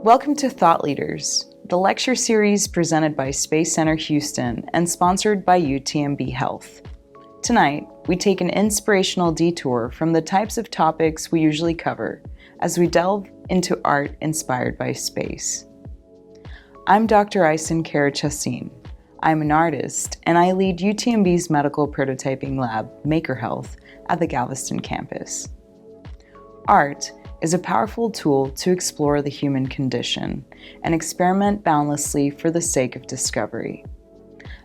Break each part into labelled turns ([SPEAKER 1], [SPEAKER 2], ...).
[SPEAKER 1] Welcome to Thought Leaders, the lecture series presented by Space Center Houston and sponsored by UTMB Health. Tonight, we take an inspirational detour from the types of topics we usually cover as we delve into art inspired by space. I'm Dr. Aysen Karachasin. I'm an artist, and I lead UTMB's medical prototyping lab, Maker Health, at the Galveston campus. Art is a powerful tool to explore the human condition and experiment boundlessly for the sake of discovery.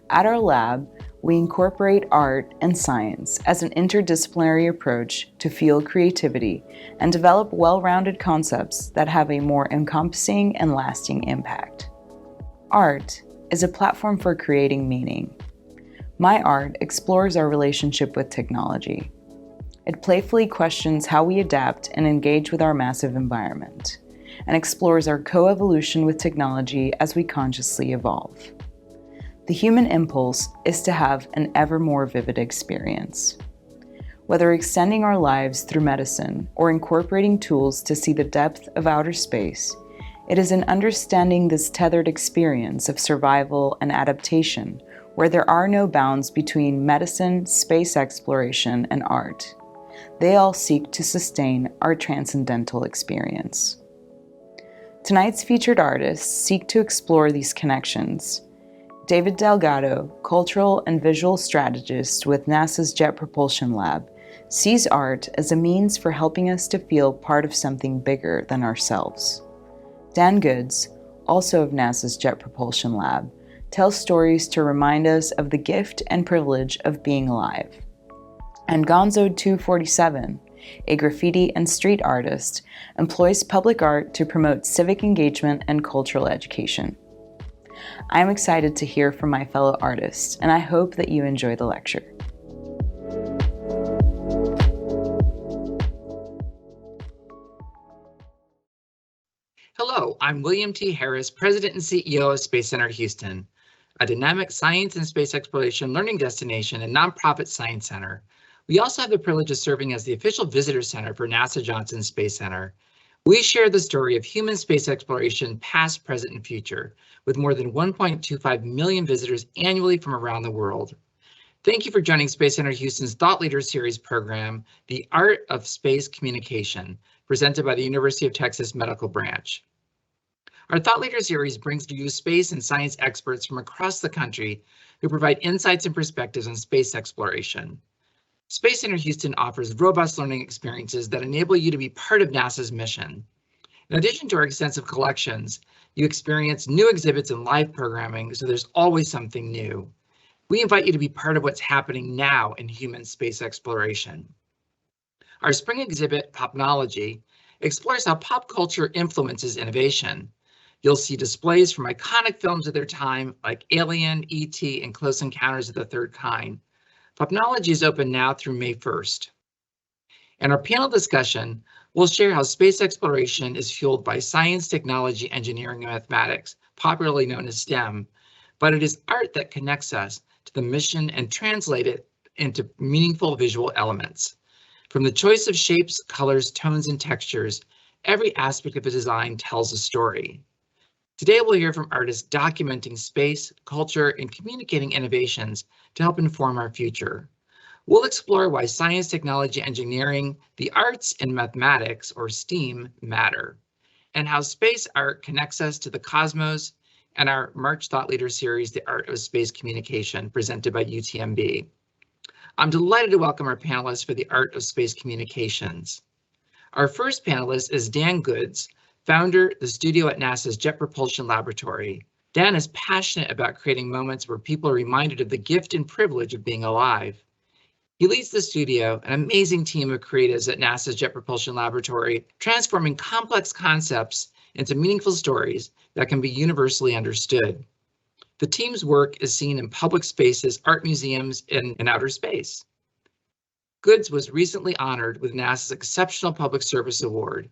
[SPEAKER 1] At our lab, we incorporate art and science as an interdisciplinary approach to fuel creativity and develop well-rounded concepts that have a more encompassing and lasting impact. Art is a platform for creating meaning. My art explores our relationship with technology. It playfully questions how we adapt and engage with our massive environment, and explores our co-evolution with technology as we consciously evolve. The human impulse is to have an ever more vivid experience. Whether extending our lives through medicine or incorporating tools to see the depth of outer space, it is in understanding this tethered experience of survival and adaptation where there are no bounds between medicine, space exploration, and art. They all seek to sustain our transcendental experience. Tonight's featured artists seek to explore these connections. David Delgado, cultural and visual strategist with NASA's Jet Propulsion Lab, sees art as a means for helping us to feel part of something bigger than ourselves. Dan Goods, also of NASA's Jet Propulsion Lab, tells stories to remind us of the gift and privilege of being alive. And Gonzo247, a graffiti and street artist, employs public art to promote civic engagement and cultural education. I am excited to hear from my fellow artists, and I hope that you enjoy the lecture.
[SPEAKER 2] Hello, I'm William T. Harris, President and CEO of Space Center Houston, a dynamic science and space exploration learning destination and nonprofit science center. We also have the privilege of serving as the official visitor center for NASA Johnson Space Center. We share the story of human space exploration past, present, and future, with more than 1.25 million visitors annually from around the world. Thank you for joining Space Center Houston's Thought Leader Series program, The Art of Space Communication, presented by the University of Texas Medical Branch. Our Thought Leader Series brings to you space and science experts from across the country who provide insights and perspectives on space exploration. Space Center Houston offers robust learning experiences that enable you to be part of NASA's mission. In addition to our extensive collections, you experience new exhibits and live programming, so there's always something new. We invite you to be part of what's happening now in human space exploration. Our spring exhibit, Popnology, explores how pop culture influences innovation. You'll see displays from iconic films of their time like Alien, E.T., and Close Encounters of the Third Kind. Popnology is open now through May 1st. In our panel discussion, we'll share how space exploration is fueled by science, technology, engineering, and mathematics, popularly known as STEM, but it is art that connects us to the mission and translate it into meaningful visual elements. From the choice of shapes, colors, tones, and textures, every aspect of a design tells a story. Today, we'll hear from artists documenting space, culture, and communicating innovations to help inform our future. We'll explore why science, technology, engineering, the arts, and mathematics, or STEAM, matter, and how space art connects us to the cosmos, and our March Thought Leader series, The Art of Space Communication, presented by UTMB. I'm delighted to welcome our panelists for The Art of Space Communications. Our first panelist is Dan Goods, founder of the studio at NASA's Jet Propulsion Laboratory. Dan is passionate about creating moments where people are reminded of the gift and privilege of being alive. He leads the studio, an amazing team of creatives at NASA's Jet Propulsion Laboratory, transforming complex concepts into meaningful stories that can be universally understood. The team's work is seen in public spaces, art museums, and in outer space. Goods was recently honored with NASA's Exceptional Public Service Award.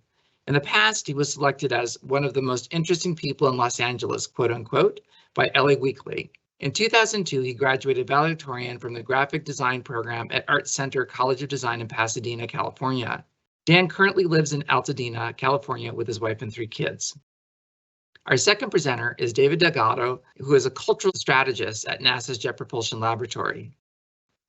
[SPEAKER 2] In the past, he was selected as one of the most interesting people in Los Angeles, quote unquote, by LA Weekly. In 2002, he graduated valedictorian from the graphic design program at Art Center College of Design in Pasadena, California. Dan currently lives in Altadena, California with his wife and 3 kids. Our second presenter is David Delgado, who is a cultural strategist at NASA's Jet Propulsion Laboratory.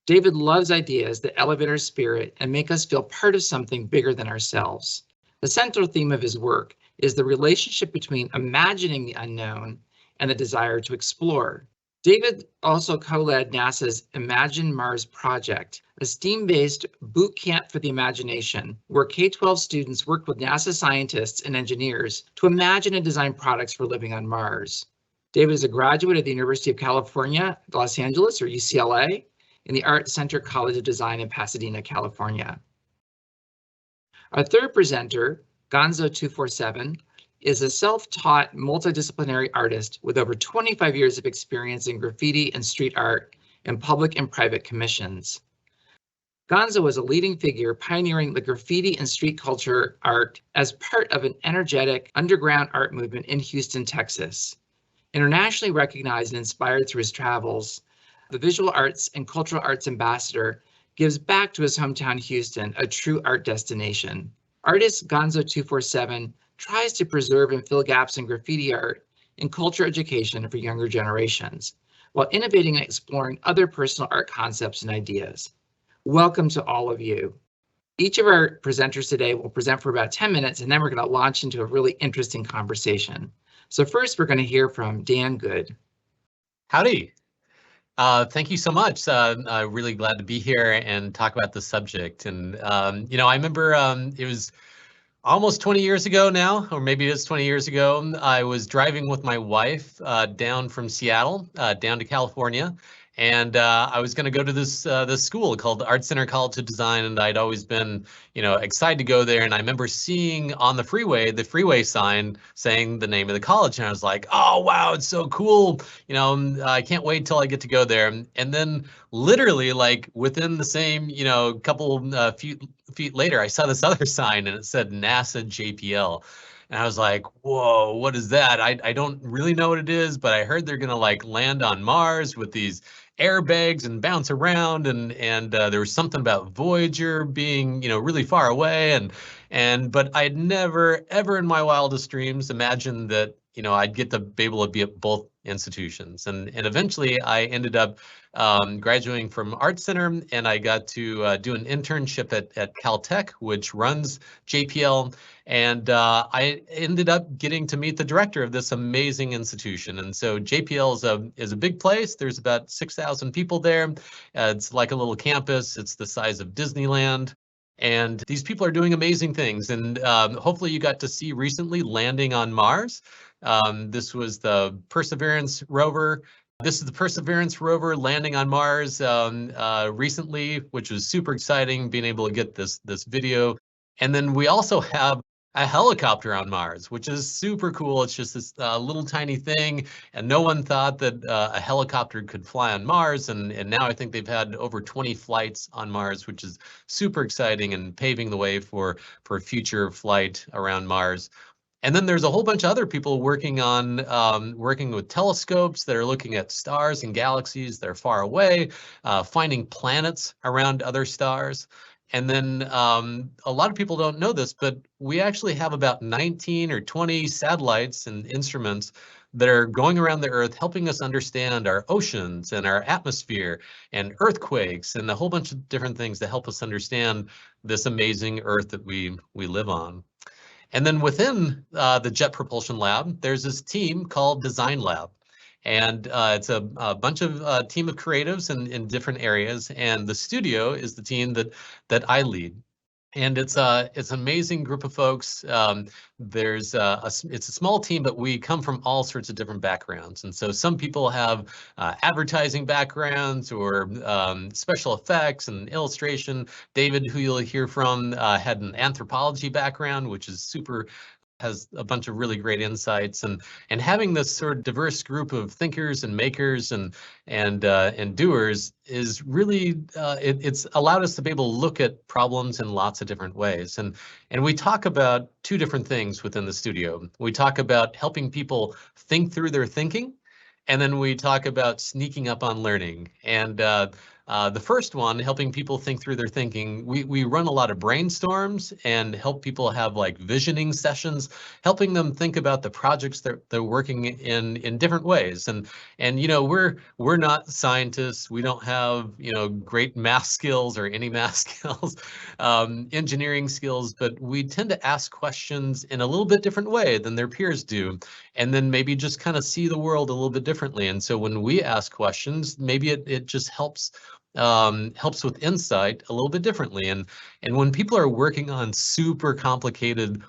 [SPEAKER 2] David loves ideas that elevate our spirit and make us feel part of something bigger than ourselves. The central theme of his work is the relationship between imagining the unknown and the desire to explore. David also co-led NASA's Imagine Mars project, a STEAM-based boot camp for the imagination, where K-12 students worked with NASA scientists and engineers to imagine and design products for living on Mars. David is a graduate of the University of California, Los Angeles, or UCLA, in the Art Center College of Design in Pasadena, California. Our third presenter, Gonzo247, is a self-taught multidisciplinary artist with over 25 years of experience in graffiti and street art and public and private commissions. Gonzo is a leading figure pioneering the graffiti and street culture art as part of an energetic underground art movement in Houston, Texas. Internationally recognized and inspired through his travels, the visual arts and cultural arts ambassador gives back to his hometown Houston, a true art destination. Artist Gonzo247 tries to preserve and fill gaps in graffiti art and culture education for younger generations, while innovating and exploring other personal art concepts and ideas. Welcome to all of you. Each of our presenters today will present for about 10 minutes, and then we're going to launch into a really interesting conversation. So first, we're going to hear from Dan Good.
[SPEAKER 3] Howdy. Thank you so much. I'm really glad to be here and talk about the subject. And, I remember it was almost 20 years ago now, or maybe it's 20 years ago, I was driving with my wife down from Seattle, down to California. And I was going to go to this school called the Art Center College of Design, and I'd always been, excited to go there. And I remember seeing on the freeway sign saying the name of the college, and I was like, "Oh wow, it's so cool! I can't wait till I get to go there." And then, literally, like within the same, couple feet later, I saw this other sign, and it said NASA JPL. And I was like, whoa, what is that? I don't really know what it is, but I heard they're gonna like land on Mars with these airbags and bounce around, and there was something about Voyager being, really far away, but I'd never ever in my wildest dreams imagined that, I'd get to be able to be at both institutions. And eventually I ended up graduating from Art Center, and I got to do an internship at Caltech, which runs JPL. And I ended up getting to meet the director of this amazing institution. And so JPL is a big place. There's about 6,000 people there. It's like a little campus. It's the size of Disneyland. And these people are doing amazing things. And hopefully you got to see recently landing on Mars. This was the Perseverance rover. This is the Perseverance rover landing on Mars recently, which was super exciting, being able to get this video. And then we also have a helicopter on Mars, which is super cool. It's just this little tiny thing, and no one thought that a helicopter could fly on Mars. And now I think they've had over 20 flights on Mars, which is super exciting and paving the way for future flight around Mars. And then there's a whole bunch of other people working with telescopes that are looking at stars and galaxies that are far away, finding planets around other stars. And then a lot of people don't know this, but we actually have about 19 or 20 satellites and instruments that are going around the Earth, helping us understand our oceans and our atmosphere and earthquakes and a whole bunch of different things to help us understand this amazing Earth that we live on. And then within the Jet Propulsion Lab, there's this team called Design Lab. And it's a bunch of team of creatives in different areas, and the studio is the team that I lead. And it's an amazing group of folks. It's a small team, but we come from all sorts of different backgrounds. And so some people have advertising backgrounds or special effects and illustration. David, who you'll hear from, had an anthropology background, which is has a bunch of really great insights, and having this sort of diverse group of thinkers and makers and doers is really it's allowed us to be able to look at problems in lots of different ways. And we talk about two different things within the studio. We talk about helping people think through their thinking, and then we talk about sneaking up on learning. And The first one, helping people think through their thinking, we run a lot of brainstorms and help people have like visioning sessions, helping them think about the projects they're working in different ways. And we're not scientists. We don't have great math skills or any math skills, engineering skills, but we tend to ask questions in a little bit different way than their peers do, and then maybe just kind of see the world a little bit differently. And so when we ask questions, maybe it just helps with insight a little bit differently. And when people are working on super complicated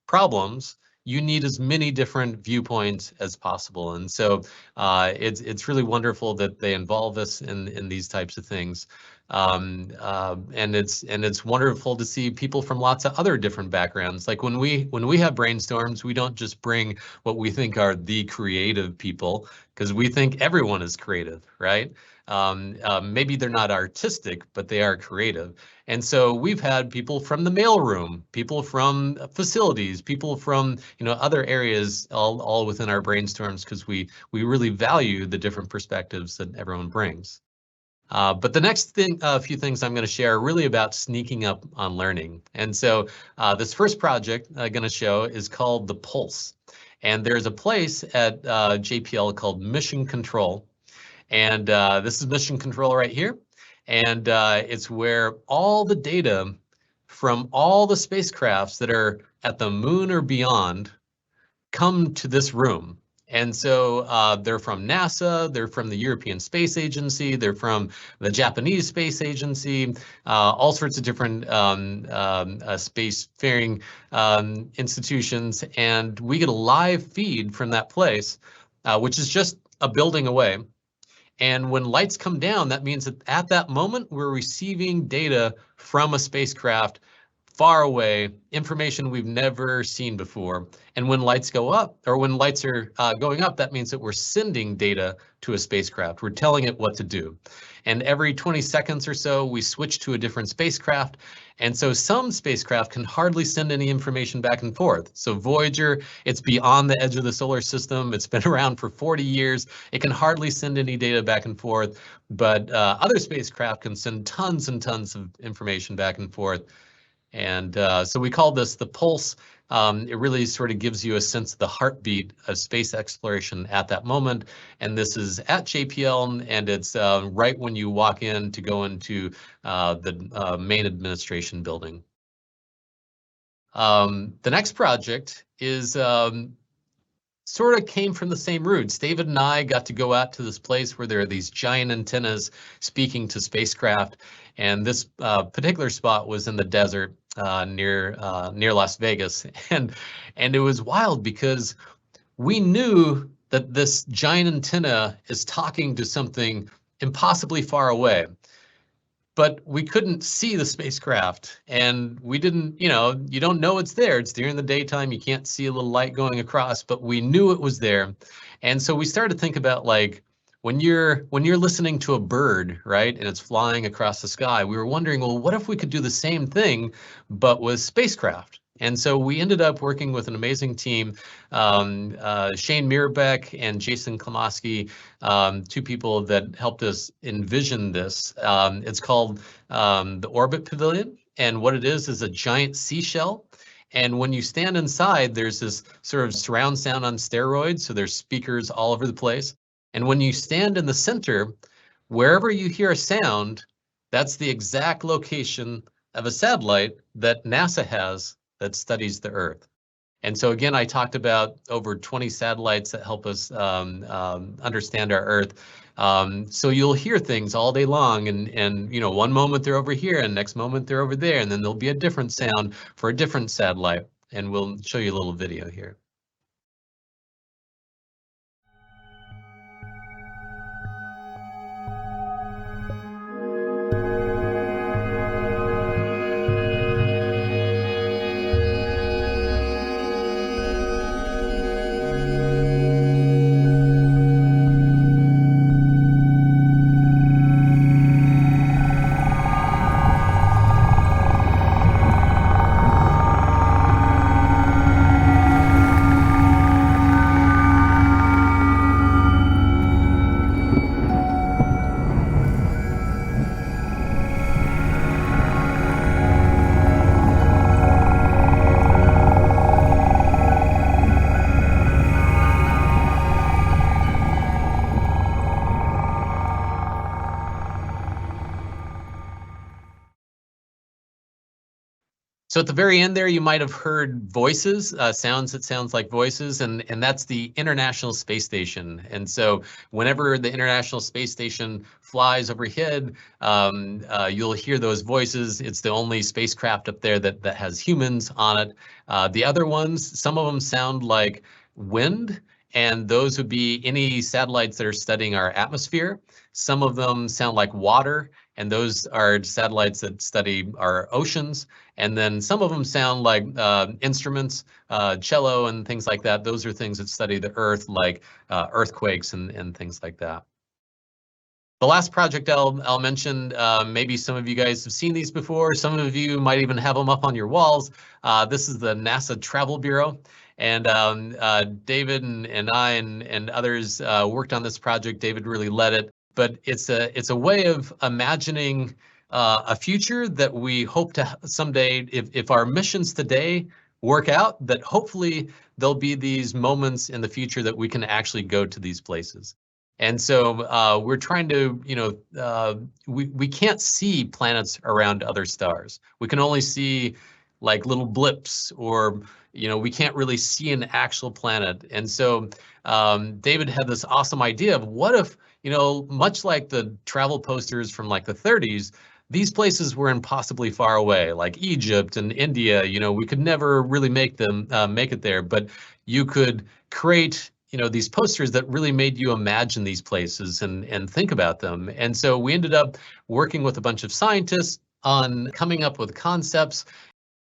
[SPEAKER 3] problems, you need as many different viewpoints as possible. And so it's really wonderful that they involve us in these types of things. And it's wonderful to see people from lots of other different backgrounds. Like when we have brainstorms, we don't just bring what we think are the creative people, because we think everyone is creative, right? Maybe they're not artistic, but they are creative. And so we've had people from the mailroom, people from facilities, people from other areas, all within our brainstorms, because we really value the different perspectives that everyone brings. But the next few things I'm going to share are really about sneaking up on learning. And so this first project I'm going to show is called the Pulse. And there's a place at JPL called Mission Control. And this is Mission Control right here. And it's where all the data from all the spacecrafts that are at the moon or beyond come to this room. And so they're from NASA, they're from the European Space Agency, they're from the Japanese Space Agency, all sorts of different spacefaring institutions. And we get a live feed from that place, which is just a building away. And when lights come down, that means that at that moment, we're receiving data from a spacecraft far away, information we've never seen before. And when lights go up, or when lights are going up, that means that we're sending data to a spacecraft. We're telling it what to do. And every 20 seconds or so, we switch to a different spacecraft. And so some spacecraft can hardly send any information back and forth. So Voyager, it's beyond the edge of the solar system. It's been around for 40 years. It can hardly send any data back and forth, but other spacecraft can send tons and tons of information back and forth. And so we call this the Pulse. It really sort of gives you a sense of the heartbeat of space exploration at that moment. And this is at JPL, and it's right when you walk in to go into the main administration building. The next project is sort of came from the same roots. David and I got to go out to this place where there are these giant antennas speaking to spacecraft. And this particular spot was in the desert near Las Vegas. And it was wild because we knew that this giant antenna is talking to something impossibly far away, but we couldn't see the spacecraft, and we didn't, you don't know it's there. It's during the daytime. You can't see a little light going across, but we knew it was there. And so we started to think about, like, when you're listening to a bird, right, and it's flying across the sky, we were wondering, well, what if we could do the same thing, but with spacecraft? And so we ended up working with an amazing team, Shane Mirbeck and Jason Kalosky, two people that helped us envision this. It's called the Orbit Pavilion, and what it is a giant seashell. And when you stand inside, there's this sort of surround sound on steroids, so there's speakers all over the place. And when you stand in the center, wherever you hear a sound, that's the exact location of a satellite that NASA has that studies the Earth. And so again, I talked about over 20 satellites that help us understand our Earth. So you'll hear things all day long, and one moment they're over here, and next moment they're over there, and then there'll be a different sound for a different satellite. And we'll show you a little video here. So at the very end there, you might have heard voices, sounds that sounds like voices, and that's the International Space Station. And so whenever the International Space Station flies overhead, you'll hear those voices. It's the only spacecraft up there that has humans on it. The other ones, some of them sound like wind, and those would be any satellites that are studying our atmosphere. Some of them sound like water, and those are satellites that study our oceans. And then some of them sound like instruments, cello and things like that. Those are things that study the Earth, like earthquakes and things like that. The last project I'll mention, maybe some of you guys have seen these before. Some of you might even have them up on your walls. This is the NASA Travel Bureau. And David and I and others worked on this project. David really led it. But it's a way of imagining a future that we hope to someday, if our missions today work out, that hopefully there'll be these moments in the future that we can actually go to these places. And so we're trying to, we can't see planets around other stars. We can only see like little blips, or we can't really see an actual planet. And so David had this awesome idea of what if, much like the travel posters from like the 30s, these places were impossibly far away, like Egypt and India. We could never really make it there, but you could create these posters that really made you imagine these places and think about them. And so we ended up working with a bunch of scientists on coming up with concepts.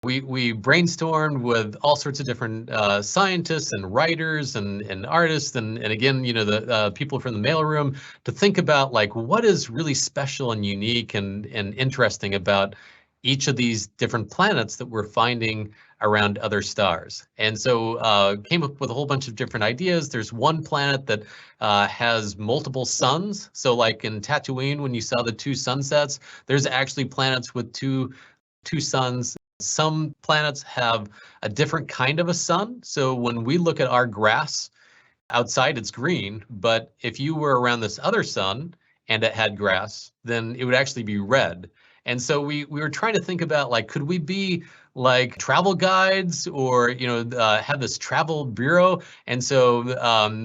[SPEAKER 3] We brainstormed with all sorts of different scientists and writers and artists and again, the people from the mailroom to think about like what is really special and unique and interesting about each of these different planets that we're finding around other stars. And so came up with a whole bunch of different ideas. There's one planet that has multiple suns. So like in Tatooine, when you saw the two sunsets, there's actually planets with two suns. Some planets have a different kind of a sun. So when we look at our grass outside, it's green. But if you were around this other sun and it had grass, then it would actually be red. And so we were trying to think about like, could we be like travel guides or, have this travel bureau? And so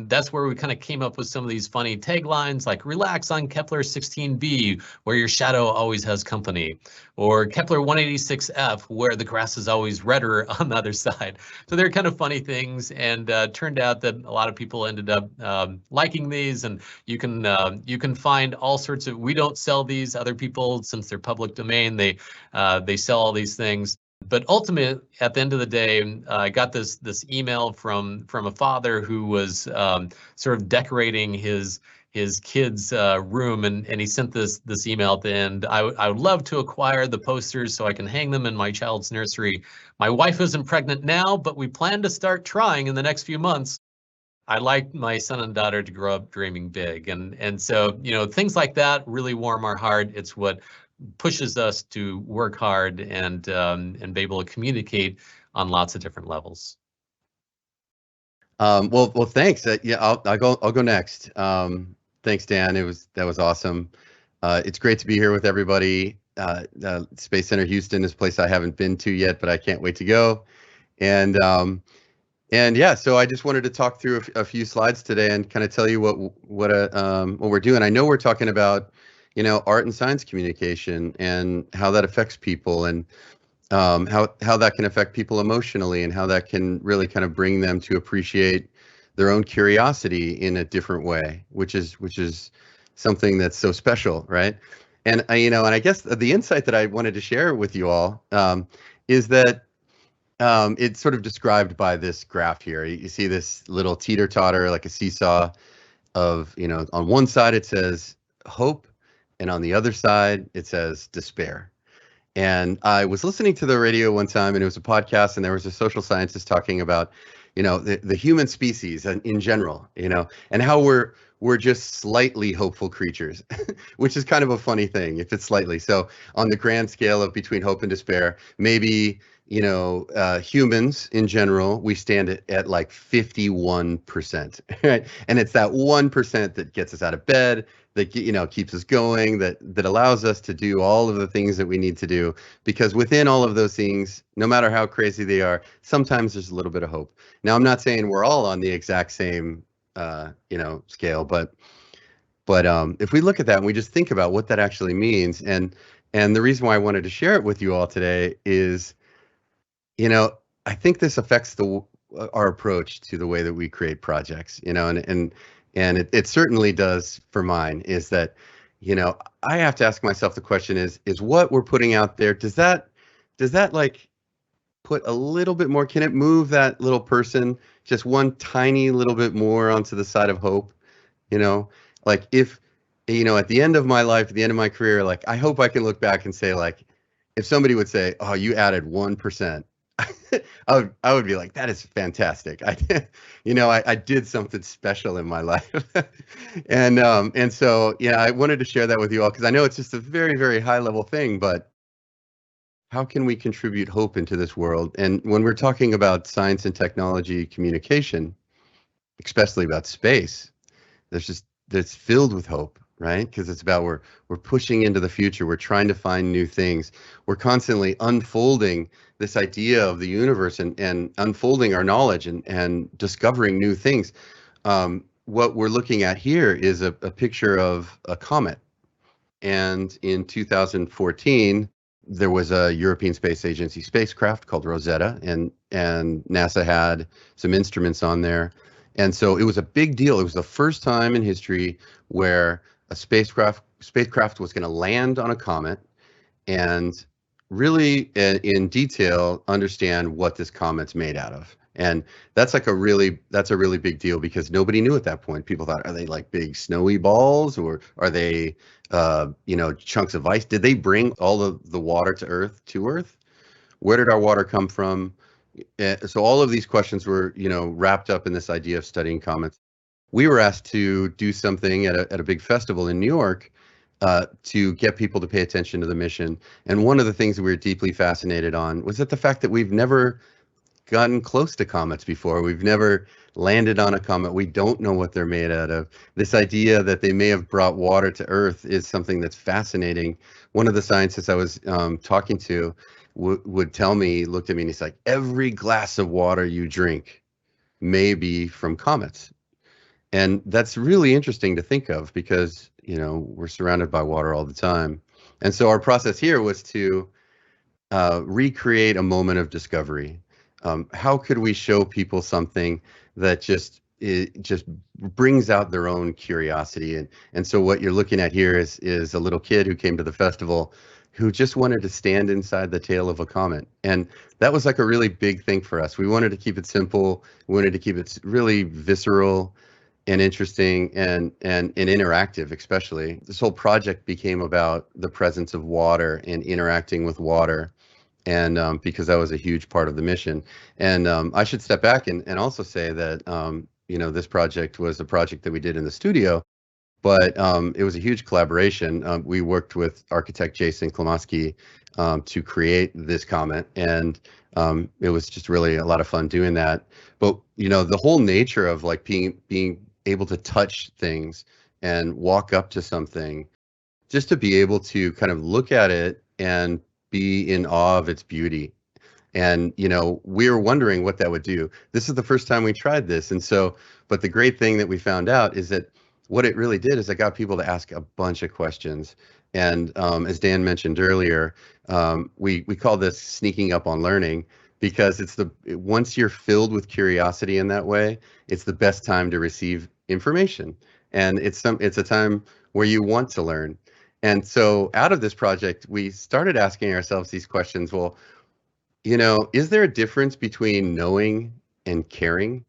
[SPEAKER 3] that's where we kind of came up with some of these funny taglines like relax on Kepler 16b, where your shadow always has company, or Kepler 186f, where the grass is always redder on the other side. So they're kind of funny things, and turned out that a lot of people ended up liking these, and you can find all sorts of, we don't sell these, other people, since they're public domain, they sell all these things. But ultimately, at the end of the day, I got this email from a father who was sort of decorating his kid's room, and he sent this email at the end. I would love to acquire the posters so I can hang them in my child's nursery. My wife isn't pregnant now, but we plan to start trying in the next few months. I'd like my son and daughter to grow up dreaming big, and so things like that really warm our heart. It's what pushes us to work hard and be able to communicate on lots of different levels.
[SPEAKER 4] Well, thanks. Yeah, I'll go next. Thanks, Dan. That was awesome. It's great to be here with everybody. Space Center Houston is a place I haven't been to yet, but I can't wait to go. And yeah, so I just wanted to talk through a few slides today and kind of tell you what we're doing. I know we're talking about art and science communication and how that affects people, and how that can affect people emotionally, and how that can really kind of bring them to appreciate their own curiosity in a different way, which is something that's so special, right? And I guess the insight that I wanted to share with you all is that it's sort of described by this graph here. You see this little teeter-totter, like a seesaw of, on one side it says hope, and on the other side it says despair. And I was listening to the radio one time, and it was a podcast, and there was a social scientist talking about, the human species and in general, and how we're just slightly hopeful creatures, which is kind of a funny thing if it's slightly. So on the grand scale of between hope and despair, maybe humans in general, we stand at like 51%, right? And it's that 1% that gets us out of bed, that keeps us going, that allows us to do all of the things that we need to do. Because within all of those things, no matter how crazy they are, sometimes there's a little bit of hope. Now, I'm not saying we're all on the exact same scale, but if we look at that and we just think about what that actually means, and the reason why I wanted to share it with you all today is, I think this affects our approach to the way that we create projects, and it certainly does for mine, is that, I have to ask myself the question is what we're putting out there, does that like put a little bit more, can it move that little person just one tiny little bit more onto the side of hope? Like if, at the end of my life, at the end of my career, like I hope I can look back and say, like, if somebody would say, oh, you added 1%, I would be like, that is fantastic. I did something special in my life. And so, I wanted to share that with you all, because I know it's just a very, very high level thing, but how can we contribute hope into this world? And when we're talking about science and technology communication, especially about space, that's filled with hope, right? Because it's about we're pushing into the future. We're trying to find new things. We're constantly unfolding this idea of the universe and unfolding our knowledge and discovering new things. What we're looking at here is a picture of a comet. And in 2014, there was a European Space Agency spacecraft called Rosetta, and NASA had some instruments on there. And so it was a big deal. It was the first time in history where a spacecraft was going to land on a comet and really in detail understand what this comet's made out of. And that's a really big deal, because nobody knew at that point. People thought, are they like big snowy balls, or are they chunks of ice? Did they bring all of the water to Earth? Where did our water come from? So all of these questions were, wrapped up in this idea of studying comets. We were asked to do something at a big festival in New York to get people to pay attention to the mission. And one of the things that we were deeply fascinated on was that the fact that we've never gotten close to comets before. We've never landed on a comet. We don't know what they're made out of. This idea that they may have brought water to Earth is something that's fascinating. One of the scientists I was talking to would tell me, looked at me, and he's like, every glass of water you drink may be from comets. And that's really interesting to think of, because, we're surrounded by water all the time. And so our process here was to recreate a moment of discovery. How could we show people something that just brings out their own curiosity? And so what you're looking at here is a little kid who came to the festival who just wanted to stand inside the tail of a comet. And that was like a really big thing for us. We wanted to keep it simple. We wanted to keep it really visceral and interesting and interactive, especially. This whole project became about the presence of water and interacting with water. And because that was a huge part of the mission. And I should step back and also say that, this project was a project that we did in the studio, but it was a huge collaboration. We worked with architect Jason Kalosky to create this comet, and it was just really a lot of fun doing that. But, the whole nature of like being able to touch things and walk up to something, just to be able to kind of look at it and be in awe of its beauty. And, we were wondering what that would do. This is the first time we tried this. And so, but the great thing that we found out is that what it really did is it got people to ask a bunch of questions. And as Dan mentioned earlier, we call this sneaking up on learning, because once you're filled with curiosity in that way, it's the best time to receive information. And it's a time where you want to learn. And so out of this project, we started asking ourselves these questions. Well, is there a difference between knowing and caring?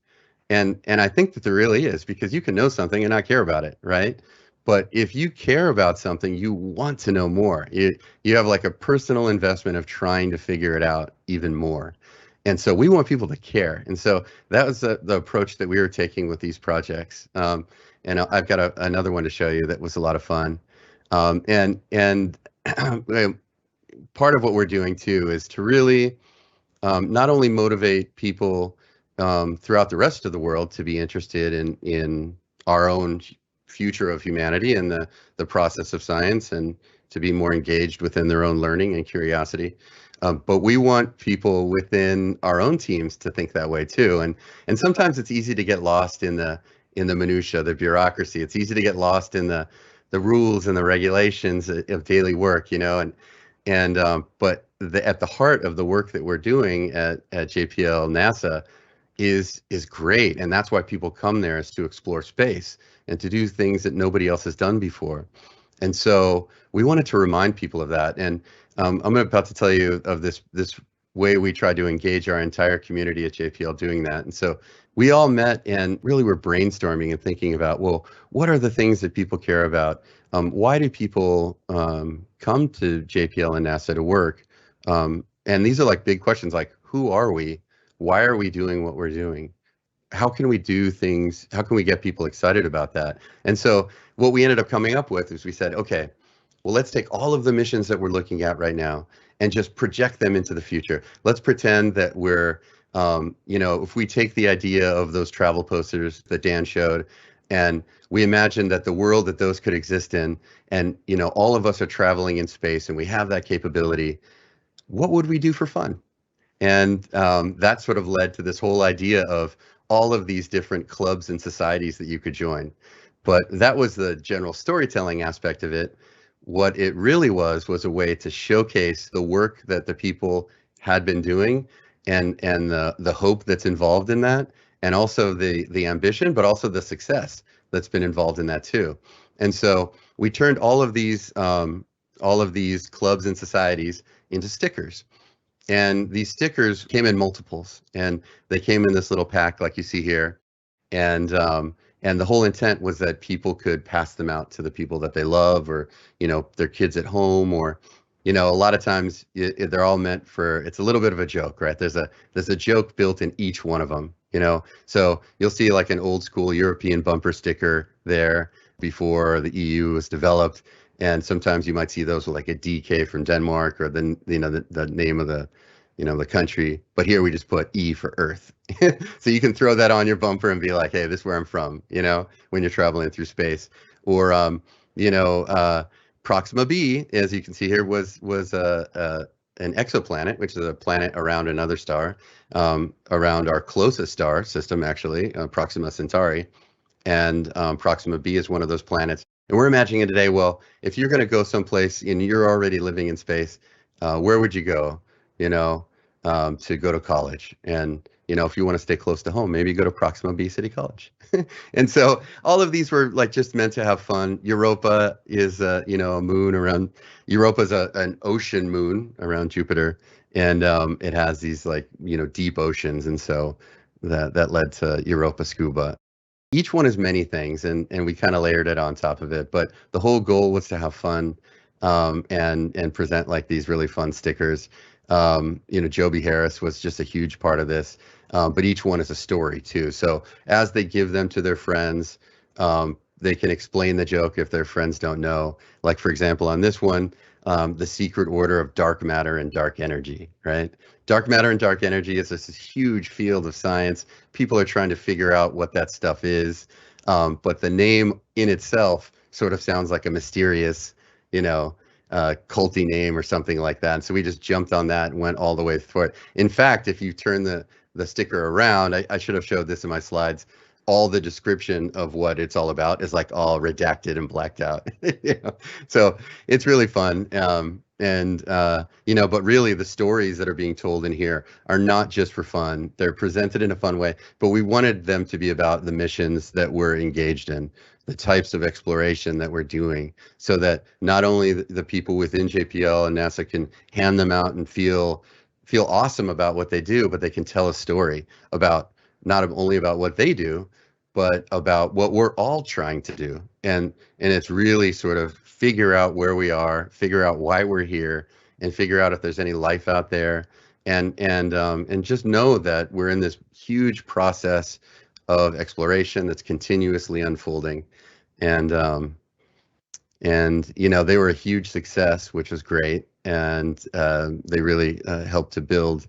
[SPEAKER 4] And I think that there really is, because you can know something and not care about it, right? But if you care about something, you want to know more. You have like a personal investment of trying to figure it out even more. And so we want people to care. And so that was the approach that we were taking with these projects. And I've got another one to show you that was a lot of fun. And part of what we're doing too is to really not only motivate people throughout the rest of the world to be interested in our own future of humanity and the process of science, and to be more engaged within their own learning and curiosity. But we want people within our own teams to think that way too. And sometimes it's easy to get lost in the minutia, the bureaucracy. It's easy to get lost in the rules and the regulations of daily work, but at the heart of the work that we're doing at JPL NASA is great, and that's why people come there, is to explore space and to do things that nobody else has done before. And so we wanted to remind people of that. And I'm about to tell you of this way we tried to engage our entire community at JPL doing that. And so we all met and really were brainstorming and thinking about, well, what are the things that people care about? Why do people come to JPL and NASA to work? And these are like big questions, like, who are we? Why are we doing what we're doing? How can we do things? How can we get people excited about that? And so what we ended up coming up with is we said, okay, well, let's take all of the missions that we're looking at right now and just project them into the future. Let's pretend that we're, if we take the idea of those travel posters that Dan showed, and we imagine that the world that those could exist in, and, all of us are traveling in space and we have that capability, what would we do for fun? And that sort of led to this whole idea of all of these different clubs and societies that you could join. But that was the general storytelling aspect of it. What it really was a way to showcase the work that the people had been doing, and the hope that's involved in that, and also the ambition, but also the success that's been involved in that too. And so we turned all of these clubs and societies into stickers. And these stickers came in multiples, and they came in this little pack like you see here. And the whole intent was that people could pass them out to the people that they love, or, their kids at home, or, a lot of times they're all meant for, it's a little bit of a joke, right? There's a joke built in each one of them, So you'll see like an old school European bumper sticker there before the EU was developed. And sometimes you might see those with like a DK from Denmark, or the name of the country. But here we just put E for Earth. So you can throw that on your bumper and be like, hey, this is where I'm from, when you're traveling through space. Or, Proxima B, as you can see here, was an exoplanet, which is a planet around another star, around our closest star system, actually, Proxima Centauri. And Proxima B is one of those planets. And we're imagining today, well, if you're going to go someplace and you're already living in space, where would you go, to go to college? And, if you want to stay close to home, maybe you go to Proxima B City College. And so all of these were like just meant to have fun. Europa is, a moon around, Europa's an ocean moon around Jupiter. And it has these like, deep oceans. And so that led to Europa Scuba. Each one is many things, and we kind of layered it on top of it. But the whole goal was to have fun, and present like these really fun stickers. Joby Harris was just a huge part of this. But each one is a story too. So as they give them to their friends, they can explain the joke if their friends don't know. Like, for example, on this one, the secret order of dark matter and dark energy, right? Dark matter and dark energy is this huge field of science. People are trying to figure out what that stuff is. But the name in itself sort of sounds like a mysterious, culty name or something like that. And so we just jumped on that and went all the way through it. In fact, if you turn the sticker around, I should have showed this in my slides. All the description of what it's all about is like all redacted and blacked out. So it's really fun. But really the stories that are being told in here are not just for fun. They're presented in a fun way, but we wanted them to be about the missions that we're engaged in, the types of exploration that we're doing, so that not only the people within JPL and NASA can hand them out and feel awesome about what they do, but they can tell a story about not only about what they do, but about what we're all trying to do. And it's really sort of figure out where we are, figure out why we're here, and figure out if there's any life out there, and just know that we're in this huge process of exploration that's continuously unfolding. And they were a huge success, which was great. And they really helped to build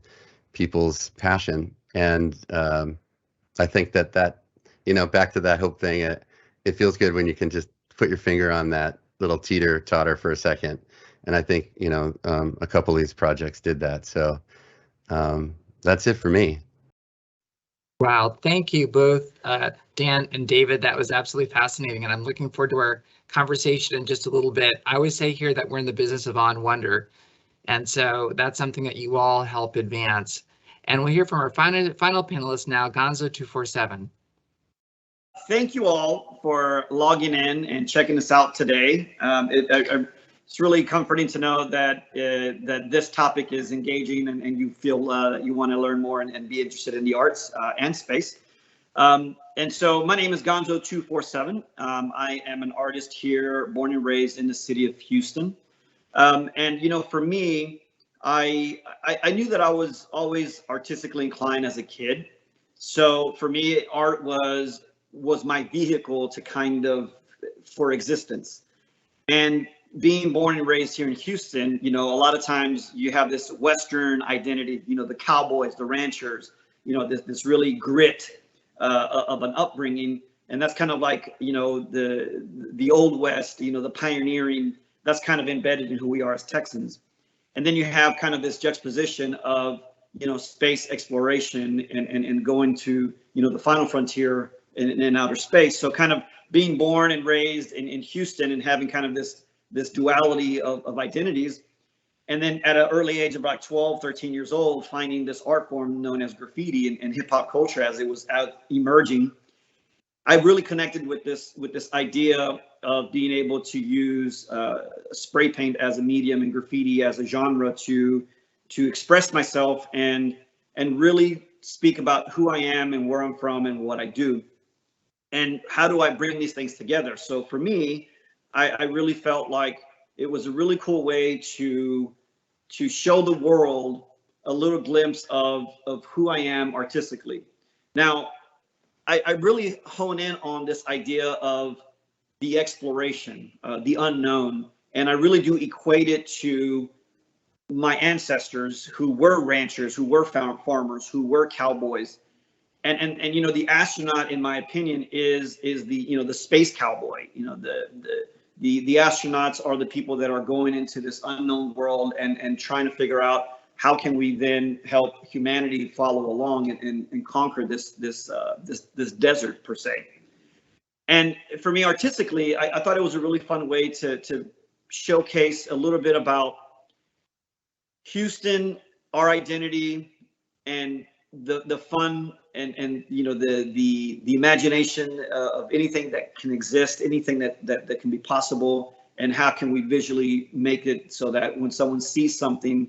[SPEAKER 4] people's passion. And I think that back to that hope thing, it feels good when you can just put your finger on that little teeter-totter for a second. And I think, a couple of these projects did that. So that's it for me.
[SPEAKER 2] Wow, thank you both, Dan and David. That was absolutely fascinating, and I'm looking forward to our conversation in just a little bit. I always say here that we're in the business of awe and wonder, and so that's something that you all help advance. And we'll hear from our final panelist now, Gonzo247.
[SPEAKER 5] Thank you all for logging in and checking us out today. It's really comforting to know that that this topic is engaging and you feel you want to learn more and be interested in the arts and space. And so my name is Gonzo247. I am an artist here, born and raised in the city of Houston. And for me, I knew that I was always artistically inclined as a kid. So for me, art was my vehicle to for existence. And being born and raised here in Houston, a lot of times you have this Western identity, the cowboys, the ranchers, this really grit of an upbringing. And that's kind of like, the old West, the pioneering, that's kind of embedded in who we are as Texans. And then you have kind of this juxtaposition of, space exploration and going to, the final frontier in outer space. So kind of being born and raised in Houston and having kind of this duality of identities. And then at an early age of about 12, 13 years old, finding this art form known as graffiti and hip hop culture as it was out emerging, I really connected with this idea of being able to use spray paint as a medium and graffiti as a genre to express myself and really speak about who I am and where I'm from and what I do. And how do I bring these things together? So for me, I really felt like it was a really cool way to show the world a little glimpse of who I am artistically. Now, I really hone in on this idea of the exploration, the unknown, and I really do equate it to my ancestors who were ranchers, who were farmers, who were cowboys. And the astronaut, in my opinion, is the the space cowboy. The astronauts are the people that are going into this unknown world and trying to figure out how can we then help humanity follow along and conquer this desert per se. And for me, artistically, I thought it was a really fun way to showcase a little bit about Houston, our identity, and the fun and the imagination of anything that can exist, anything that can be possible, and how can we visually make it so that when someone sees something,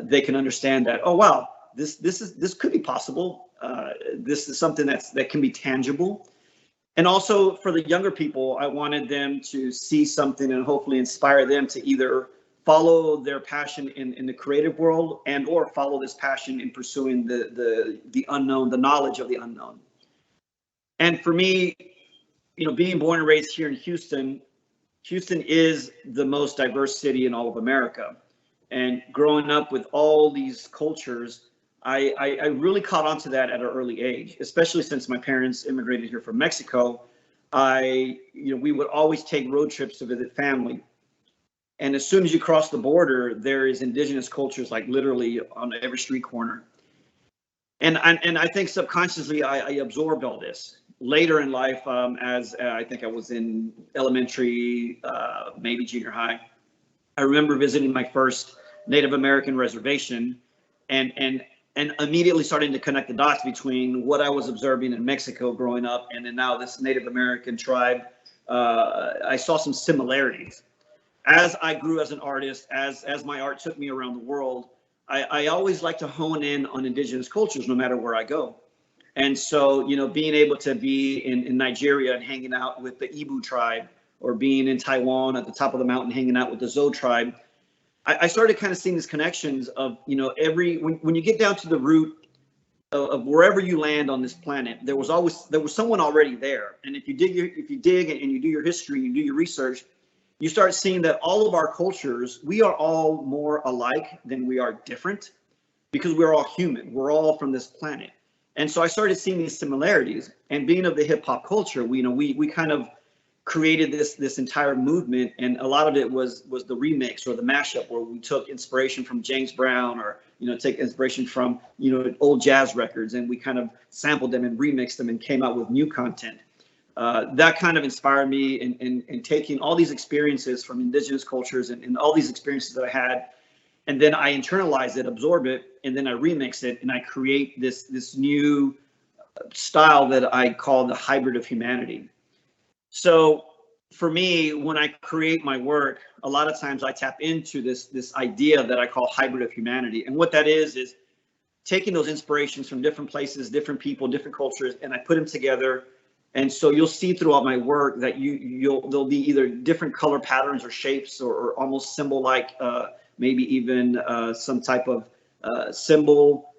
[SPEAKER 5] they can understand that, oh wow, this could be possible. This is something that can be tangible. And also for the younger people, I wanted them to see something and hopefully inspire them to either follow their passion in the creative world and or follow this passion in pursuing the unknown, the knowledge of the unknown. And for me, being born and raised here in Houston, Houston is the most diverse city in all of America. And growing up with all these cultures, I really caught on to that at an early age, especially since my parents immigrated here from Mexico. We would always take road trips to visit family. And as soon as you cross the border, there is indigenous cultures like literally on every street corner. And I think subconsciously I absorbed all this. Later in life, as I think I was in elementary, maybe junior high, I remember visiting my first Native American reservation and immediately starting to connect the dots between what I was observing in Mexico growing up and then now this Native American tribe. I saw some similarities. As I grew as an artist, as my art took me around the world, I always like to hone in on indigenous cultures no matter where I go. And so, being able to be in Nigeria and hanging out with the Ibu tribe, or being in Taiwan at the top of the mountain hanging out with the Zo tribe, I started kind of seeing these connections of, when you get down to the root of wherever you land on this planet, there was someone already there. And if you dig and you do your history, you do your research, you start seeing that all of our cultures, we are all more alike than we are different. because we're all human. We're all from this planet. And so I started seeing these similarities, and being of the hip hop culture, we kind of created this entire movement, and a lot of it was the remix or the mashup, where we took inspiration from James Brown, or take inspiration from old jazz records, and we kind of sampled them and remixed them and came out with new content. That kind of inspired me in taking all these experiences from indigenous cultures and all these experiences that I had, and then I internalize it, absorb it, and then I remix it, and I create this new style that I call the hybrid of humanity. So for me, when I create my work, a lot of times I tap into this idea that I call hybrid of humanity. And what that is taking those inspirations from different places, different people, different cultures, and I put them together. And so you'll see throughout my work that there'll be either different color patterns or shapes, or almost symbol-like, maybe even some type of symbol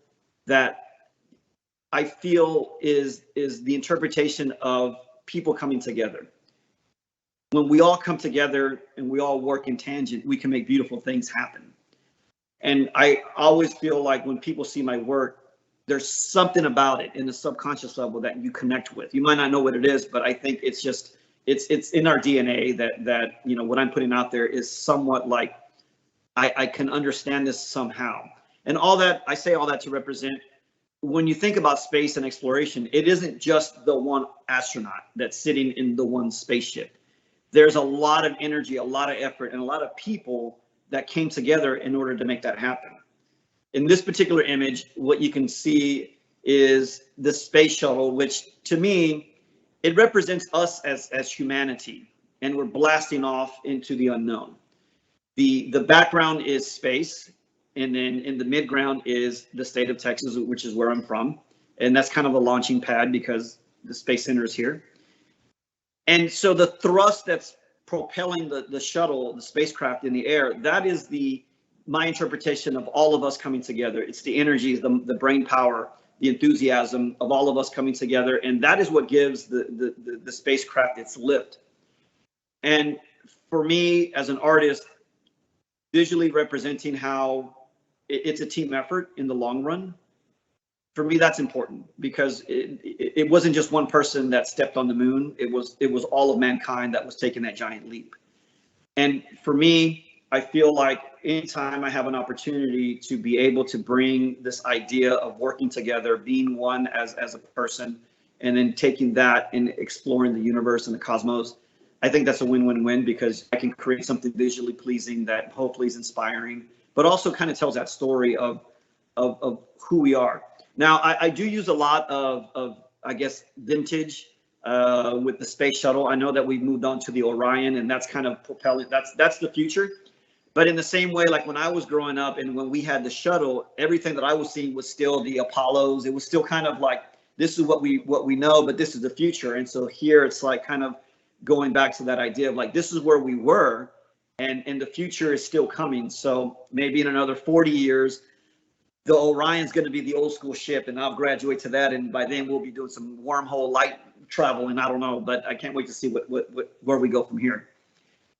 [SPEAKER 5] that I feel is the interpretation of people coming together. When we all come together and we all work in tangent, we can make beautiful things happen. And I always feel like when people see my work, there's something about it in the subconscious level that you connect with. You might not know what it is, but I think it's just, it's in our DNA that what I'm putting out there is somewhat like, I can understand this somehow. And all that, I say all that to represent, when you think about space and exploration, it isn't just the one astronaut that's sitting in the one spaceship. There's a lot of energy, a lot of effort, and a lot of people that came together in order to make that happen. In this particular image, what you can see is the space shuttle, which to me, it represents us as humanity, and we're blasting off into the unknown. The background is space, and then in the midground is the state of Texas, which is where I'm from. And that's kind of a launching pad because the Space Center is here. And so the thrust that's propelling the shuttle, the spacecraft in the air, that is my interpretation of all of us coming together. It's the energy, the brain power, the enthusiasm of all of us coming together. And that is what gives the spacecraft its lift. And for me, as an artist, visually representing how it's a team effort in the long run, for me, that's important, because it wasn't just one person that stepped on the moon. It was all of mankind that was taking that giant leap. And for me, I feel like anytime I have an opportunity to be able to bring this idea of working together, being one as a person, and then taking that and exploring the universe and the cosmos, I think that's a win-win-win, because I can create something visually pleasing that hopefully is inspiring, but also kind of tells that story of who we are. Now, I do use a lot of I guess, vintage with the space shuttle. I know that we've moved on to the Orion, and that's kind of propelling, that's the future. But in the same way, like when I was growing up and when we had the shuttle, everything that I was seeing was still the Apollos. It was still kind of like, this is what we know, but this is the future. And so here it's like kind of going back to that idea of like, this is where we were, and the future is still coming. So maybe in another 40 years, the Orion's going to be the old school ship, and I'll graduate to that. And by then we'll be doing some wormhole light travel, and I don't know, but I can't wait to see where we go from here.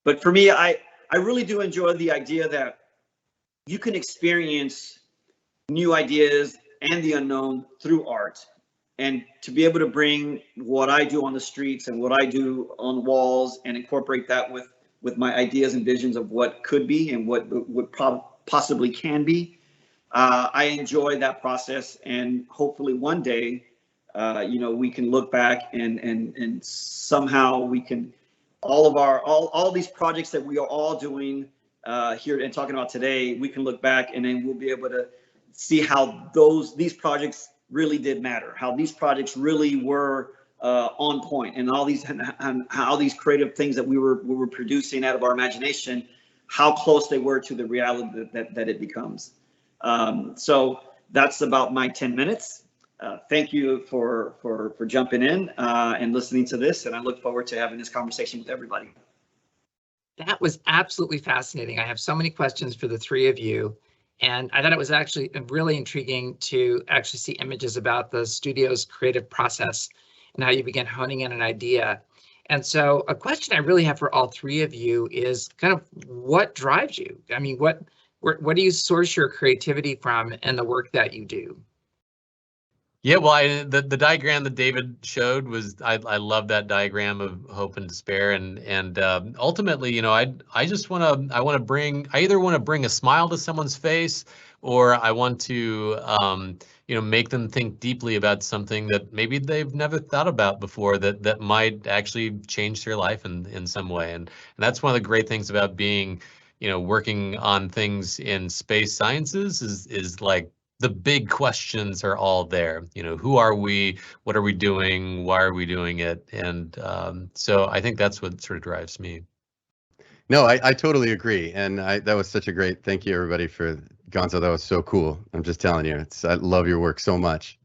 [SPEAKER 5] But for me, I really do enjoy the idea that you can experience new ideas and the unknown through art. And to be able to bring what I do on the streets and what I do on walls and incorporate that with my ideas and visions of what could be and what possibly can be, I enjoy that process. And hopefully one day, we can look back and somehow we can, all these projects that we are all doing here and talking about today, we can look back and then we'll be able to see how these projects really did matter, how these projects really were on point, and how these creative things that we were producing out of our imagination, how close they were to the reality that it becomes. So that's about my 10 minutes. Thank you for jumping in and listening to this, and I look forward to having this conversation with everybody.
[SPEAKER 2] That was absolutely fascinating. I have so many questions for the three of you. And I thought it was actually really intriguing to actually see images about the studio's creative process and how you began honing in an idea. And so a question I really have for all three of you is kind of what drives you? I mean, what What do you source your creativity from in the work that you do?
[SPEAKER 3] Yeah, well, the diagram that David showed was I love that diagram of hope and despair, and ultimately, you know, I either want to bring a smile to someone's face, or I want to you know, make them think deeply about something that maybe they've never thought about before, that might actually change their life in some way, and that's one of the great things about being, you know, working on things in space sciences is like the big questions are all there. You know, who are we? What are we doing? Why are we doing it? And so I think that's what sort of drives me.
[SPEAKER 4] No, I totally agree. And that was such a great, thank you everybody for Gonzo. That was so cool. I'm just telling you, I love your work so much.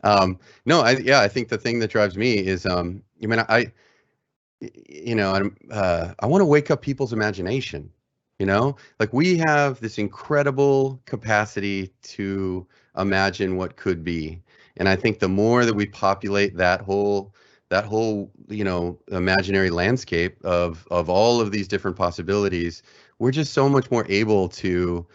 [SPEAKER 4] No, I think the thing that drives me is, you mean, you know, I want to wake up people's imagination. You know, like we have this incredible capacity to imagine what could be. And I think the more that we populate that whole, you know, imaginary landscape of all of these different possibilities, we're just so much more able to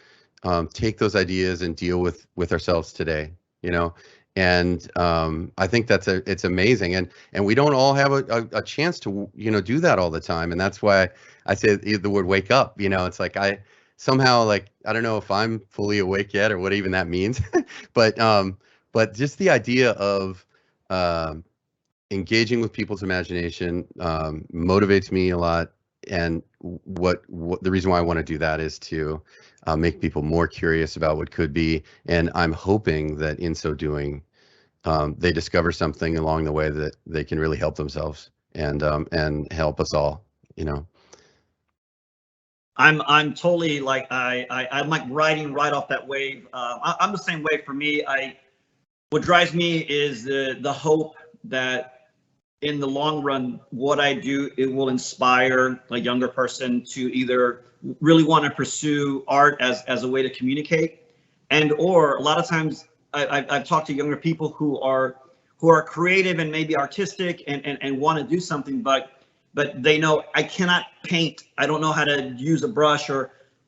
[SPEAKER 4] take those ideas and deal with ourselves today, you know. And I think it's amazing, and we don't all have a chance to, you know, do that all the time. And that's why I say the word wake up. You know, it's like I somehow, like, I don't know if I'm fully awake yet or what even that means, but just the idea of engaging with people's imagination motivates me a lot. And what the reason why I want to do that is to make people more curious about what could be. And I'm hoping that in so doing, they discover something along the way that they can really help themselves and help us all, you know.
[SPEAKER 5] I'm totally like, I'm like riding right off that wave. I'm the same way. For me, what drives me is the hope that in the long run, what I do, it will inspire a younger person to either really want to pursue art as a way to communicate, and or a lot of times I've talked to younger people who are creative and maybe artistic and want to do something, but they know, I cannot paint, I don't know how to use a brush,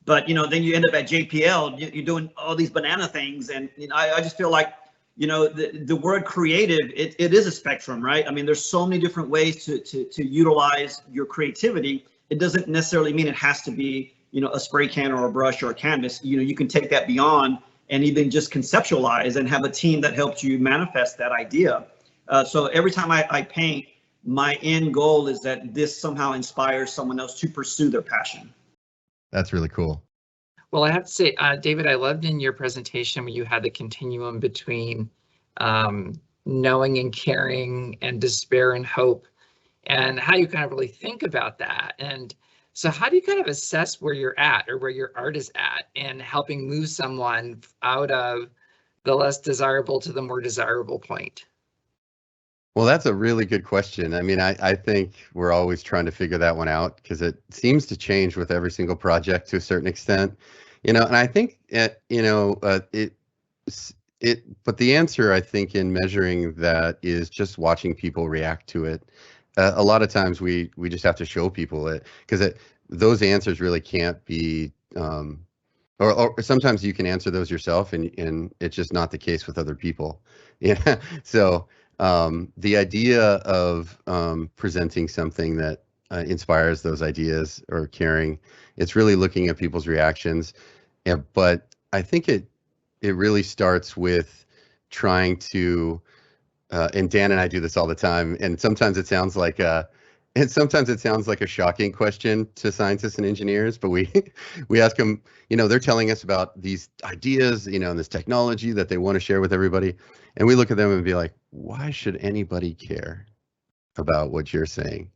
[SPEAKER 5] but you know, then you end up at JPL, you're doing all these banana things, and you know, I just feel like, you know, the word creative, it is a spectrum, right? I mean, there's so many different ways to utilize your creativity. It doesn't necessarily mean it has to be, you know, a spray can or a brush or a canvas. You know, you can take that beyond and even just conceptualize and have a team that helps you manifest that idea. So every time I paint, my end goal is that this somehow inspires someone else to pursue their passion.
[SPEAKER 4] That's really cool.
[SPEAKER 2] Well, I have to say, David, I loved in your presentation when you had the continuum between knowing and caring and despair and hope, and how you kind of really think about that. And so how do you kind of assess where you're at or where your art is at in helping move someone out of the less desirable to the more desirable point?
[SPEAKER 4] Well, that's a really good question. I mean, I think we're always trying to figure that one out because it seems to change with every single project to a certain extent, you know. And I think you know, but the answer, I think, in measuring that is just watching people react to it. A lot of times we just have to show people it, because those answers really can't be, or sometimes you can answer those yourself, and it's just not the case with other people. Yeah. So the idea of presenting something that inspires those ideas or caring, it's really looking at people's reactions. Yeah, but I think it really starts with trying to, and Dan and I do this all the time, and sometimes it sounds like a shocking question to scientists and engineers, but we ask them, you know, they're telling us about these ideas, you know, and this technology that they want to share with everybody. And we look at them and be like, why should anybody care about what you're saying?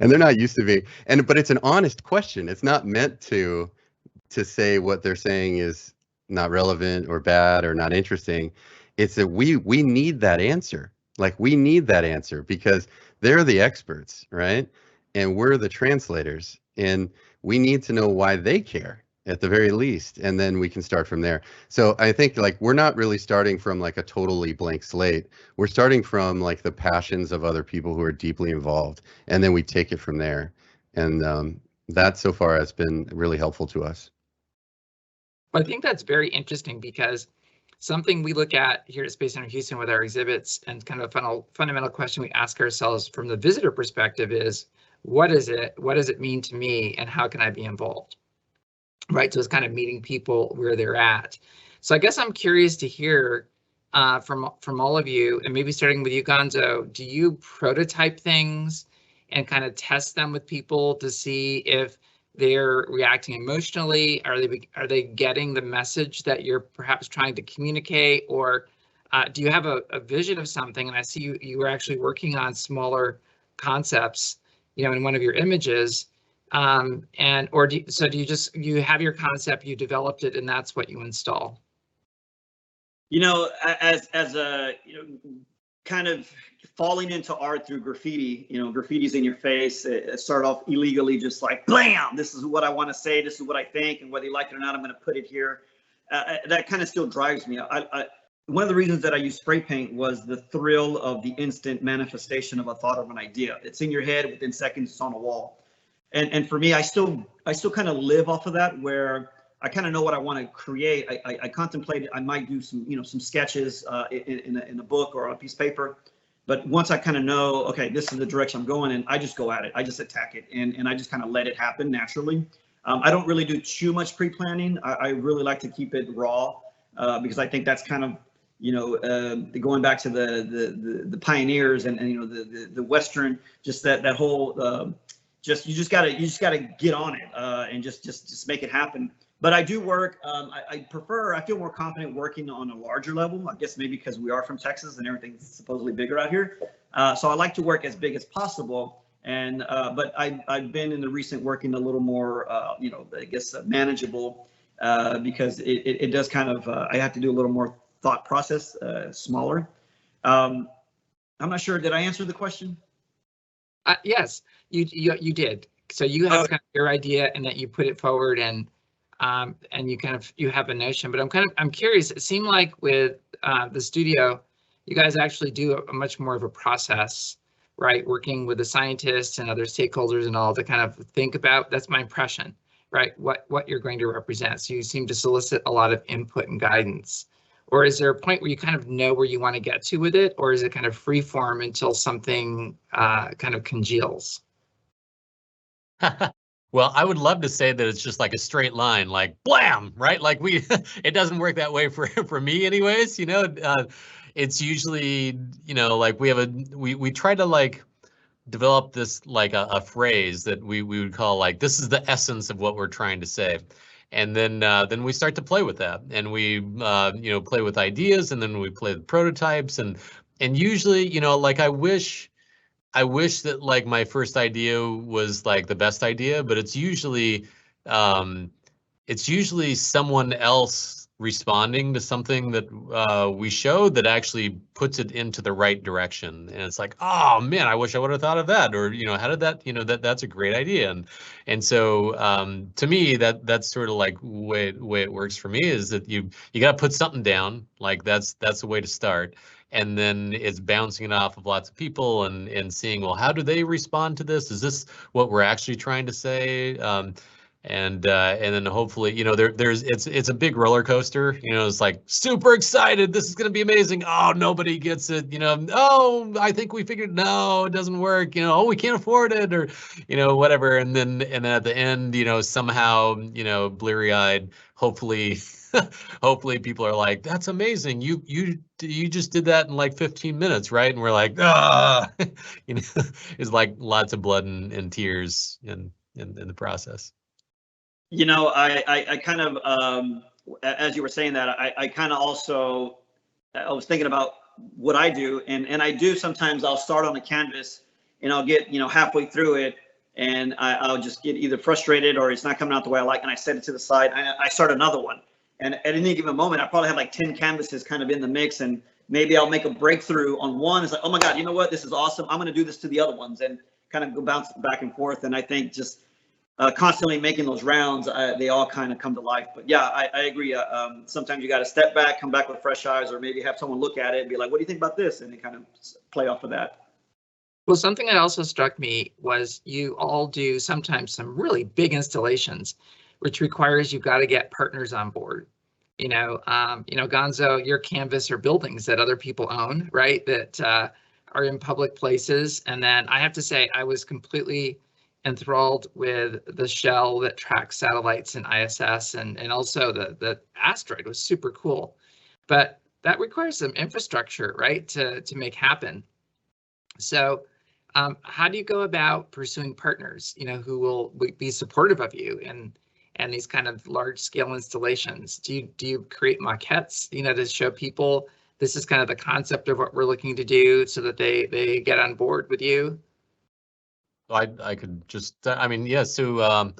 [SPEAKER 4] And they're not used to being, but it's an honest question. It's not meant to say what they're saying is not relevant or bad or not interesting. It's that we need that answer. Like, we need that answer because they're the experts, right? And we're the translators, and we need to know why they care at the very least, and then we can start from there. So I think, like, we're not really starting from like a totally blank slate. We're starting from like the passions of other people who are deeply involved, and then we take it from there. And that so far has been really helpful to us.
[SPEAKER 2] Well, I think that's very interesting because something we look at here at Space Center Houston with our exhibits, and kind of a fundamental question we ask ourselves from the visitor perspective is, what is it? What does it mean to me, and how can I be involved? Right, so it's kind of meeting people where they're at. So I guess I'm curious to hear from all of you, and maybe starting with you, Gonzo. Do you prototype things and kind of test them with people to see if they're reacting emotionally? Are they getting the message that you're perhaps trying to communicate, or do you have a vision of something? And I see you were actually working on smaller concepts, in one of your images. Or do you have your concept, you developed it, and that's what you install?
[SPEAKER 5] As a kind of falling into art through graffiti, graffiti's in your face. It started off illegally, just like blam, this is what I want to say, this is what I think, and whether you like it or not, I'm going to put it here. That kind of still drives me. One of the reasons that I use spray paint was the thrill of the instant manifestation of a thought, of an idea. It's in your head, within seconds it's on a wall. And for me, I still kind of live off of that, where I kind of know what I want to create. I contemplate I might do some sketches in a book or on a piece of paper, but once I kind of know, okay, this is the direction I'm going, and I just go at it. I just attack it, and I just kind of let it happen naturally. I don't really do too much pre-planning. I really like to keep it raw, because I think that's kind of going back to the pioneers and the Western, just that whole. You just gotta get on it and just make it happen. But I do work. I feel more confident working on a larger level. I guess maybe because we are from Texas and everything's supposedly bigger out here. So I like to work as big as possible. And but I've been in the recent working a little more, I guess manageable, because it does kind of I have to do a little more thought process, smaller. I'm not sure. Did I answer the question?
[SPEAKER 2] Yes, you did. So you have kind of your idea, and that you put it forward, and you have a notion. But I'm curious. It seemed like with the studio, you guys actually do a much more of a process, right? Working with the scientists and other stakeholders and all to kind of think about. That's my impression, right? What you're going to represent. So you seem to solicit a lot of input and guidance. Or is there a point where you kind of know where you want to get to with it, or is it kind of free form until something kind of congeals?
[SPEAKER 3] Well, I would love to say that it's just like a straight line, like blam, right? Like it doesn't work that way for me anyways, it's usually, like we try to like develop this like a phrase that we would call like, this is the essence of what we're trying to say. And then we start to play with that, and we play with ideas, and then we play with prototypes, and usually like I wish that like my first idea was like the best idea, but it's usually someone else responding to something that we showed that actually puts it into the right direction. And it's like, oh man, I wish I would have thought of that, or how did that, that's a great idea. And so to me, that's sort of like way it works for me, is that you got to put something down, like that's the way to start. And then it's bouncing it off of lots of people and seeing, well, how do they respond to this? Is this what we're actually trying to say? And then hopefully, it's a big roller coaster. It's like super excited. This is going to be amazing. Oh, nobody gets it. Oh, I think we figured, no, it doesn't work. Oh, we can't afford it, or whatever. And then at the end, somehow, bleary-eyed, hopefully people are like, that's amazing. You just did that in like 15 minutes, right? And we're like, it's like lots of blood and tears in the process.
[SPEAKER 5] I kind of, as you were saying that, I kind of also, I was thinking about what I do, and I do sometimes. I'll start on a canvas, and I'll get halfway through it, and I'll just get either frustrated or it's not coming out the way I like, and I set it to the side. I start another one, and at any given moment, I probably have like 10 canvases kind of in the mix, and maybe I'll make a breakthrough on one. It's like, oh my God, you know what? This is awesome. I'm going to do this to the other ones, and kind of go bounce back and forth. And I think just constantly making those rounds, they all kind of come to life. But yeah, I agree. Sometimes you got to step back, come back with fresh eyes, or maybe have someone look at it and be like, what do you think about this? And they kind of play off of that.
[SPEAKER 2] Well, something that also struck me was you all do sometimes some really big installations, which requires you've got to get partners on board. Gonzo, your canvas are buildings that other people own, right? That are in public places. And then I have to say, I was completely enthralled with the shell that tracks satellites and ISS, and also the asteroid was super cool. But that requires some infrastructure, right, to make happen. So how do you go about pursuing partners, who will be supportive of you and these kind of large scale installations? Do you create maquettes, to show people this is kind of the concept of what we're looking to do so that they get on board with you?
[SPEAKER 3] I could just, yeah, so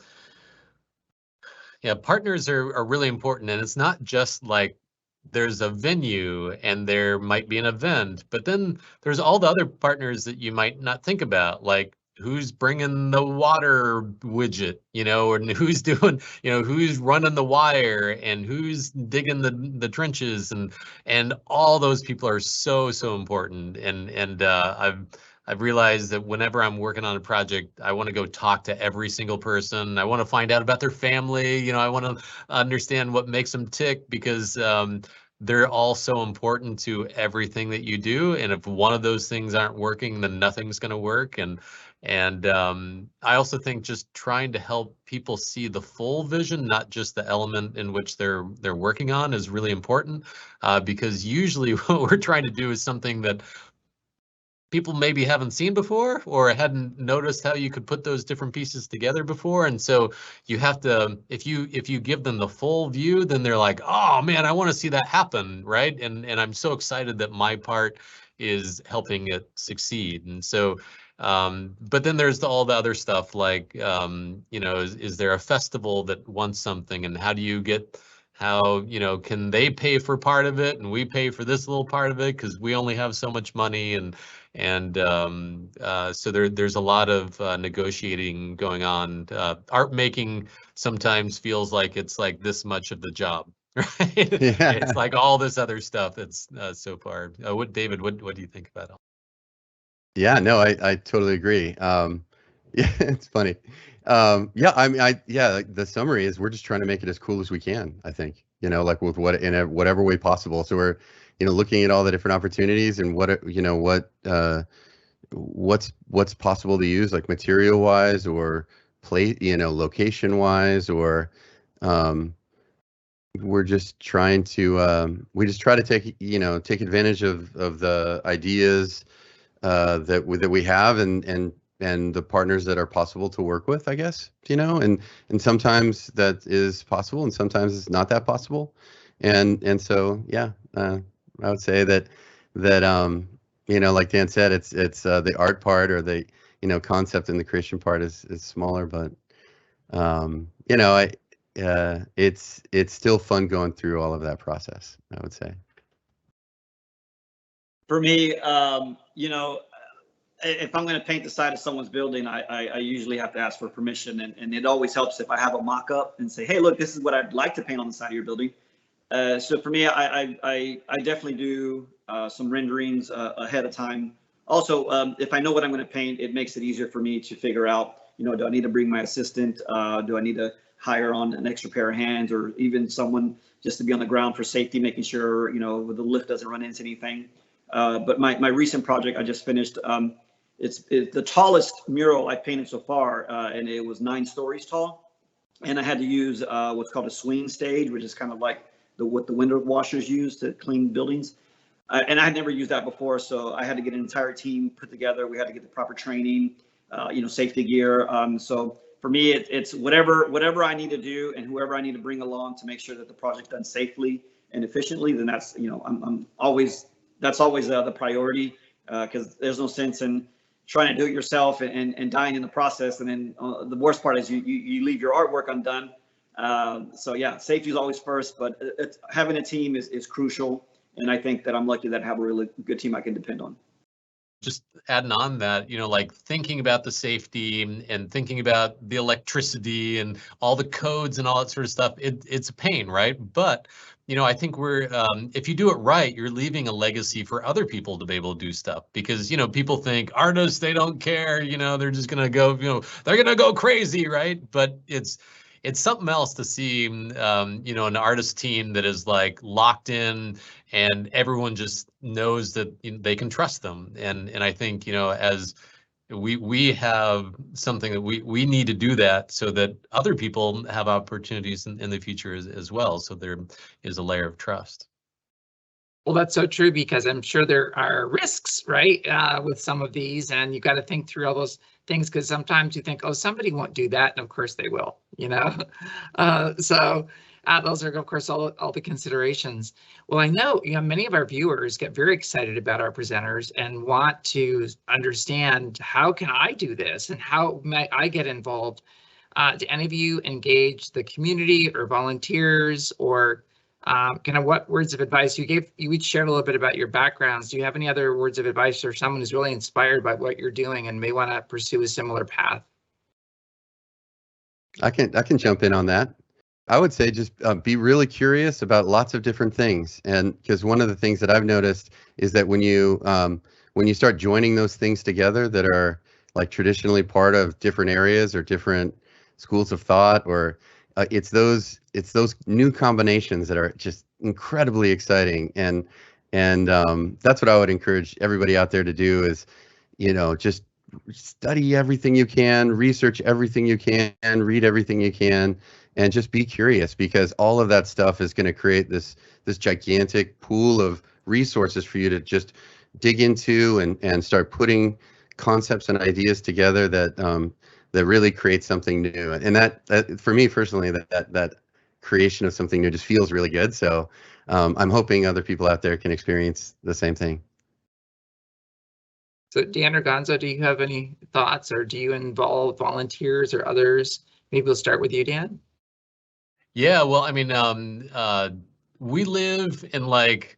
[SPEAKER 3] yeah, partners are really important, and it's not just like there's a venue and there might be an event, but then there's all the other partners that you might not think about, like who's bringing the water widget, and who's doing, who's running the wire and who's digging the trenches, and all those people are so important. And I've realized that whenever I'm working on a project, I want to go talk to every single person. I want to find out about their family. I want to understand what makes them tick, because they're all so important to everything that you do. And if one of those things aren't working, then nothing's going to work. And I also think just trying to help people see the full vision, not just the element in which they're working on, is really important, because usually what we're trying to do is something that people maybe haven't seen before or hadn't noticed how you could put those different pieces together before. And so you have to, if you give them the full view, then they're like, oh man, I want to see that happen, right? And I'm so excited that my part is helping it succeed. And so but then there's all the other stuff, like is there a festival that wants something, and how do you get, how can they pay for part of it and we pay for this little part of it because we only have so much money, and so there's a lot of negotiating going on. Art making sometimes feels like it's like this much of the job, right?
[SPEAKER 4] Yeah.
[SPEAKER 3] It's like all this other stuff that's so far. David, what do you think about it?
[SPEAKER 4] Yeah, no, I totally agree. Yeah, it's funny. Yeah, I mean, like the summary is we're just trying to make it as cool as we can, I think, like with whatever way possible. So we're, looking at all the different opportunities and what's possible to use, like material wise or location wise, or we're just trying to we just try to take advantage of the ideas that we have and the partners that are possible to work with, I guess, and sometimes that is possible and sometimes it's not that possible. And so, yeah, I would say that like Dan said, it's the art part or the, concept and the creation part is smaller, but it's still fun going through all of that process, I would say.
[SPEAKER 5] For me, if I'm going to paint the side of someone's building, I usually have to ask for permission, and it always helps if I have a mock-up and say, hey, look, this is what I'd like to paint on the side of your building. So for me, I definitely do some renderings ahead of time. Also, if I know what I'm going to paint, it makes it easier for me to figure out, do I need to bring my assistant? Do I need to hire on an extra pair of hands, or even someone just to be on the ground for safety, making sure, the lift doesn't run into anything. But my recent project I just finished, it's the tallest mural I painted so far, and it was 9 stories tall. And I had to use what's called a swing stage, which is kind of like what the window washers use to clean buildings. And I had never used that before, so I had to get an entire team put together. We had to get the proper training, safety gear. So for me, it's whatever I need to do and whoever I need to bring along to make sure that the project's done safely and efficiently. Then that's that's always the priority, because there's no sense in trying to do it yourself and dying in the process. And then the worst part is you leave your artwork undone. So yeah, safety is always first, but having a team is crucial. And I think that I'm lucky that I have a really good team I can depend on.
[SPEAKER 3] Just adding on that, like thinking about the safety and thinking about the electricity and all the codes and all that sort of stuff, it's a pain, right? But I think if you do it right, you're leaving a legacy for other people to be able to do stuff, because, people think artists, they don't care, they're just going to go, they're going to go crazy, right? But it's it's something else to see, you know, an artist team that is like locked in and everyone just knows that they can trust them. And I think, you know, as we have something that we need to do that so that other people have opportunities in the future as well. So there is a layer of trust.
[SPEAKER 2] Well, that's so true, because I'm sure there are risks, right, with some of these, and you got to think through all those things, because sometimes you think, oh, somebody won't do that, and of course they will, you know. So those are, of course, all the considerations. Well, I know, you know, many of our viewers get very excited about our presenters and want to understand, how can I do this, and how might I get involved? Do any of you engage the community or volunteers, or kind of what words of advice you each shared a little bit about your backgrounds? Do you have any other words of advice for someone who's really inspired by what you're doing and may want to pursue a similar path?
[SPEAKER 4] I can jump in on that. I would say just be really curious about lots of different things, and because one of the things that I've noticed is that when you start joining those things together that are like traditionally part of different areas or different schools of thought, or it's those new combinations that are just incredibly exciting, and that's what I would encourage everybody out there to do is, you know, just study everything you can, research everything you can, read everything you can, and just be curious, because all of that stuff is going to create this gigantic pool of resources for you to just dig into and start putting concepts and ideas together that really create something new. And that for me personally, that creation of something new just feels really good. So I'm hoping other people out there can experience the same thing.
[SPEAKER 2] So Dan or Gonzo, do you have any thoughts, or do you involve volunteers or others? Maybe we'll start with you, Dan.
[SPEAKER 3] Yeah, well, I mean, we live in like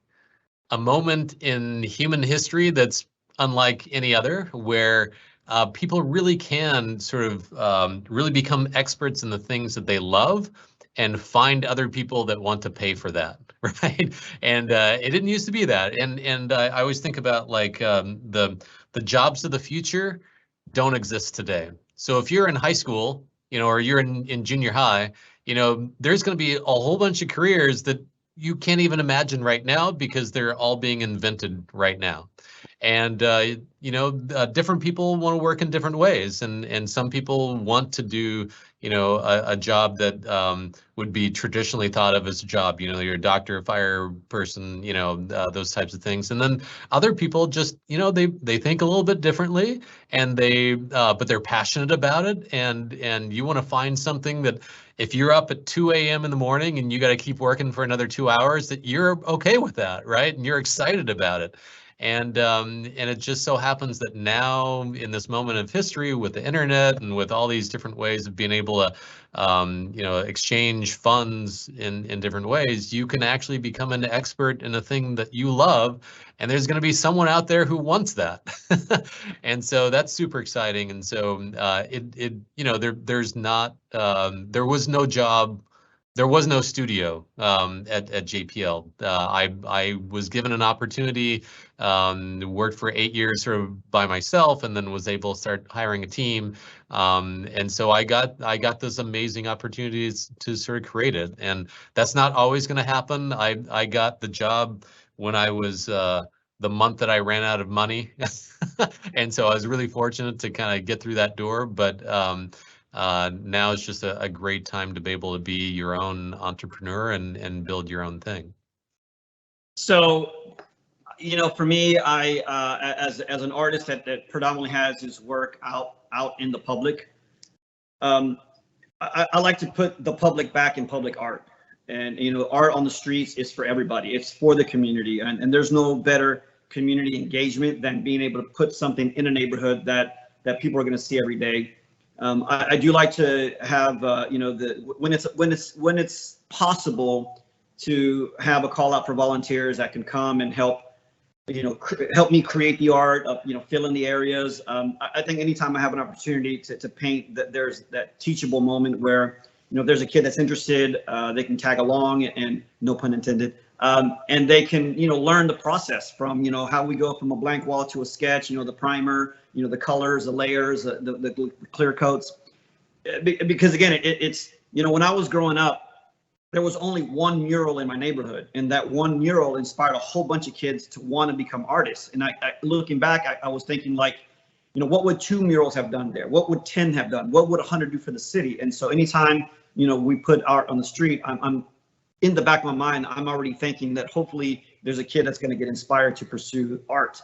[SPEAKER 3] a moment in human history that's unlike any other, where people really can sort of really become experts in the things that they love and find other people that want to pay for that, right? And it didn't used to be that. And I always think about like the jobs of the future don't exist today. So if you're in high school, you know, or you're in junior high, you know, there's going to be a whole bunch of careers that you can't even imagine right now because they're all being invented right now. And, you know, different people want to work in different ways. And some people want to do, you know, a job that would be traditionally thought of as a job. You know, you're a doctor, a fire person, you know, those types of things. And then other people just, you know, they think a little bit differently, and but they're passionate about it. And you want to find something that, if you're up at 2 a.m. in the morning and you got to keep working for another 2 hours, that you're okay with that, right? And you're excited about it. And it just so happens that now, in this moment of history, with the internet and with all these different ways of being able to, you know, exchange funds in different ways, you can actually become an expert in a thing that you love. And there's going to be someone out there who wants that. And so that's super exciting. And so you know, there was no job. There was no studio at JPL. I was given an opportunity, worked for 8 years sort of by myself, and then was able to start hiring a team. And so I got this amazing opportunities to sort of create it. And that's not always going to happen. I got the job when I was the month that I ran out of money. And so I was really fortunate to kind of get through that door. But now it's just a great time to be able to be your own entrepreneur and build your own thing.
[SPEAKER 5] So, you know, for me, I as an artist that predominantly has his work out in the public, I like to put the public back in public art. And, you know, art on the streets is for everybody. It's for the community. And there's no better community engagement than being able to put something in a neighborhood that people are going to see every day. I do like to have, you know, when it's possible to have a call out for volunteers that can come and help, you know, help me create the art, you know, fill in the areas. I think anytime I have an opportunity to paint, that there's that teachable moment where, you know, if there's a kid that's interested, they can tag along, and no pun intended, and they can, you know, learn the process from, you know, how we go from a blank wall to a sketch, you know, the primer, you know, the colors, the layers, the clear coats, because again, when I was growing up, there was only one mural in my neighborhood, and that one mural inspired a whole bunch of kids to want to become artists. And looking back, I was thinking like, what would 2 murals have done there? What would 10 have done? What would 100 do for the city? And so anytime, we put art on the street, I'm in the back of my mind, I'm already thinking that hopefully there's a kid that's going to get inspired to pursue art.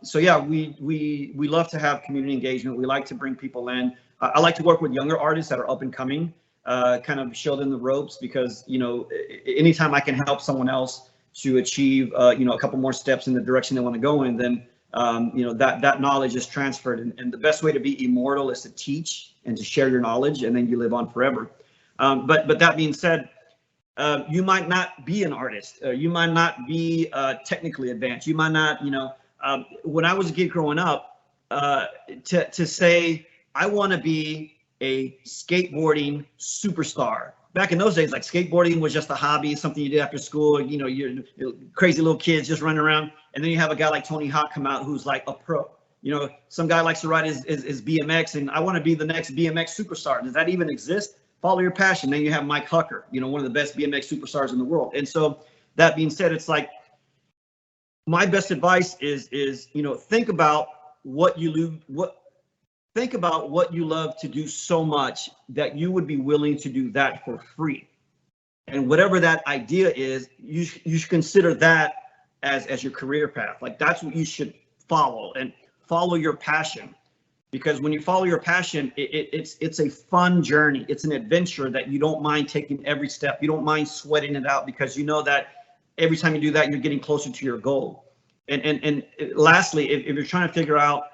[SPEAKER 5] So yeah, we love to have community engagement. We like to bring people in. I like to work with younger artists that are up and coming, kind of show them the ropes, because anytime I can help someone else to achieve a couple more steps in the direction they want to go in, then that knowledge is transferred. And the best way to be immortal is to teach and to share your knowledge, and then you live on forever. But that being said, you might not be an artist. You might not be technically advanced. You might not, when I was a kid growing up, to say I want to be a skateboarding superstar. Back in those days, like skateboarding was just a hobby, something you did after school. You're crazy little kids just running around. And then you have a guy like Tony Hawk come out who's like a pro. Some guy likes to ride his BMX, and I want to be the next BMX superstar. Does that even exist? Follow your passion. Then you have Mike Hucker, one of the best BMX superstars in the world. And so that being said, it's like my best advice is think about what you love to do so much that you would be willing to do that for free. And whatever that idea is, you should consider that as your career path. Like that's what you should follow, and follow your passion. Because when you follow your passion, it's a fun journey. It's an adventure that you don't mind taking every step. You don't mind sweating it out, because you know that every time you do that, you're getting closer to your goal. And lastly, if you're trying to figure out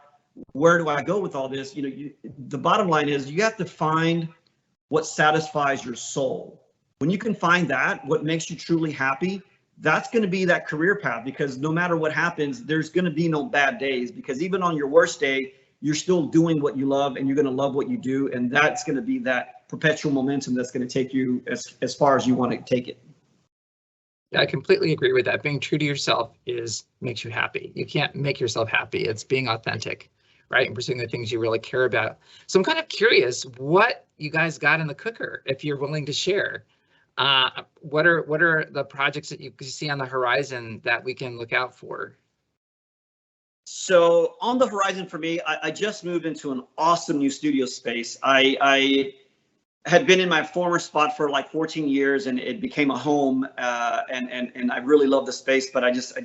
[SPEAKER 5] where do I go with all this, the bottom line is you have to find what satisfies your soul. When you can find that, what makes you truly happy, that's going to be that career path. Because no matter what happens, there's going to be no bad days, because even on your worst day, you're still doing what you love, and you're going to love what you do. And that's going to be that perpetual momentum that's going to take you as far as you want to take it.
[SPEAKER 2] Yeah, I completely agree with that. Being true to yourself makes you happy. You can't make yourself happy. It's being authentic, right? And pursuing the things you really care about. So I'm kind of curious what you guys got in the cooker, if you're willing to share. What are the projects that you see on the horizon that we can look out for?
[SPEAKER 5] So on the horizon for me, I just moved into an awesome new studio space. I had been in my former spot for like 14 years, and it became a home, and I really love the space, but I just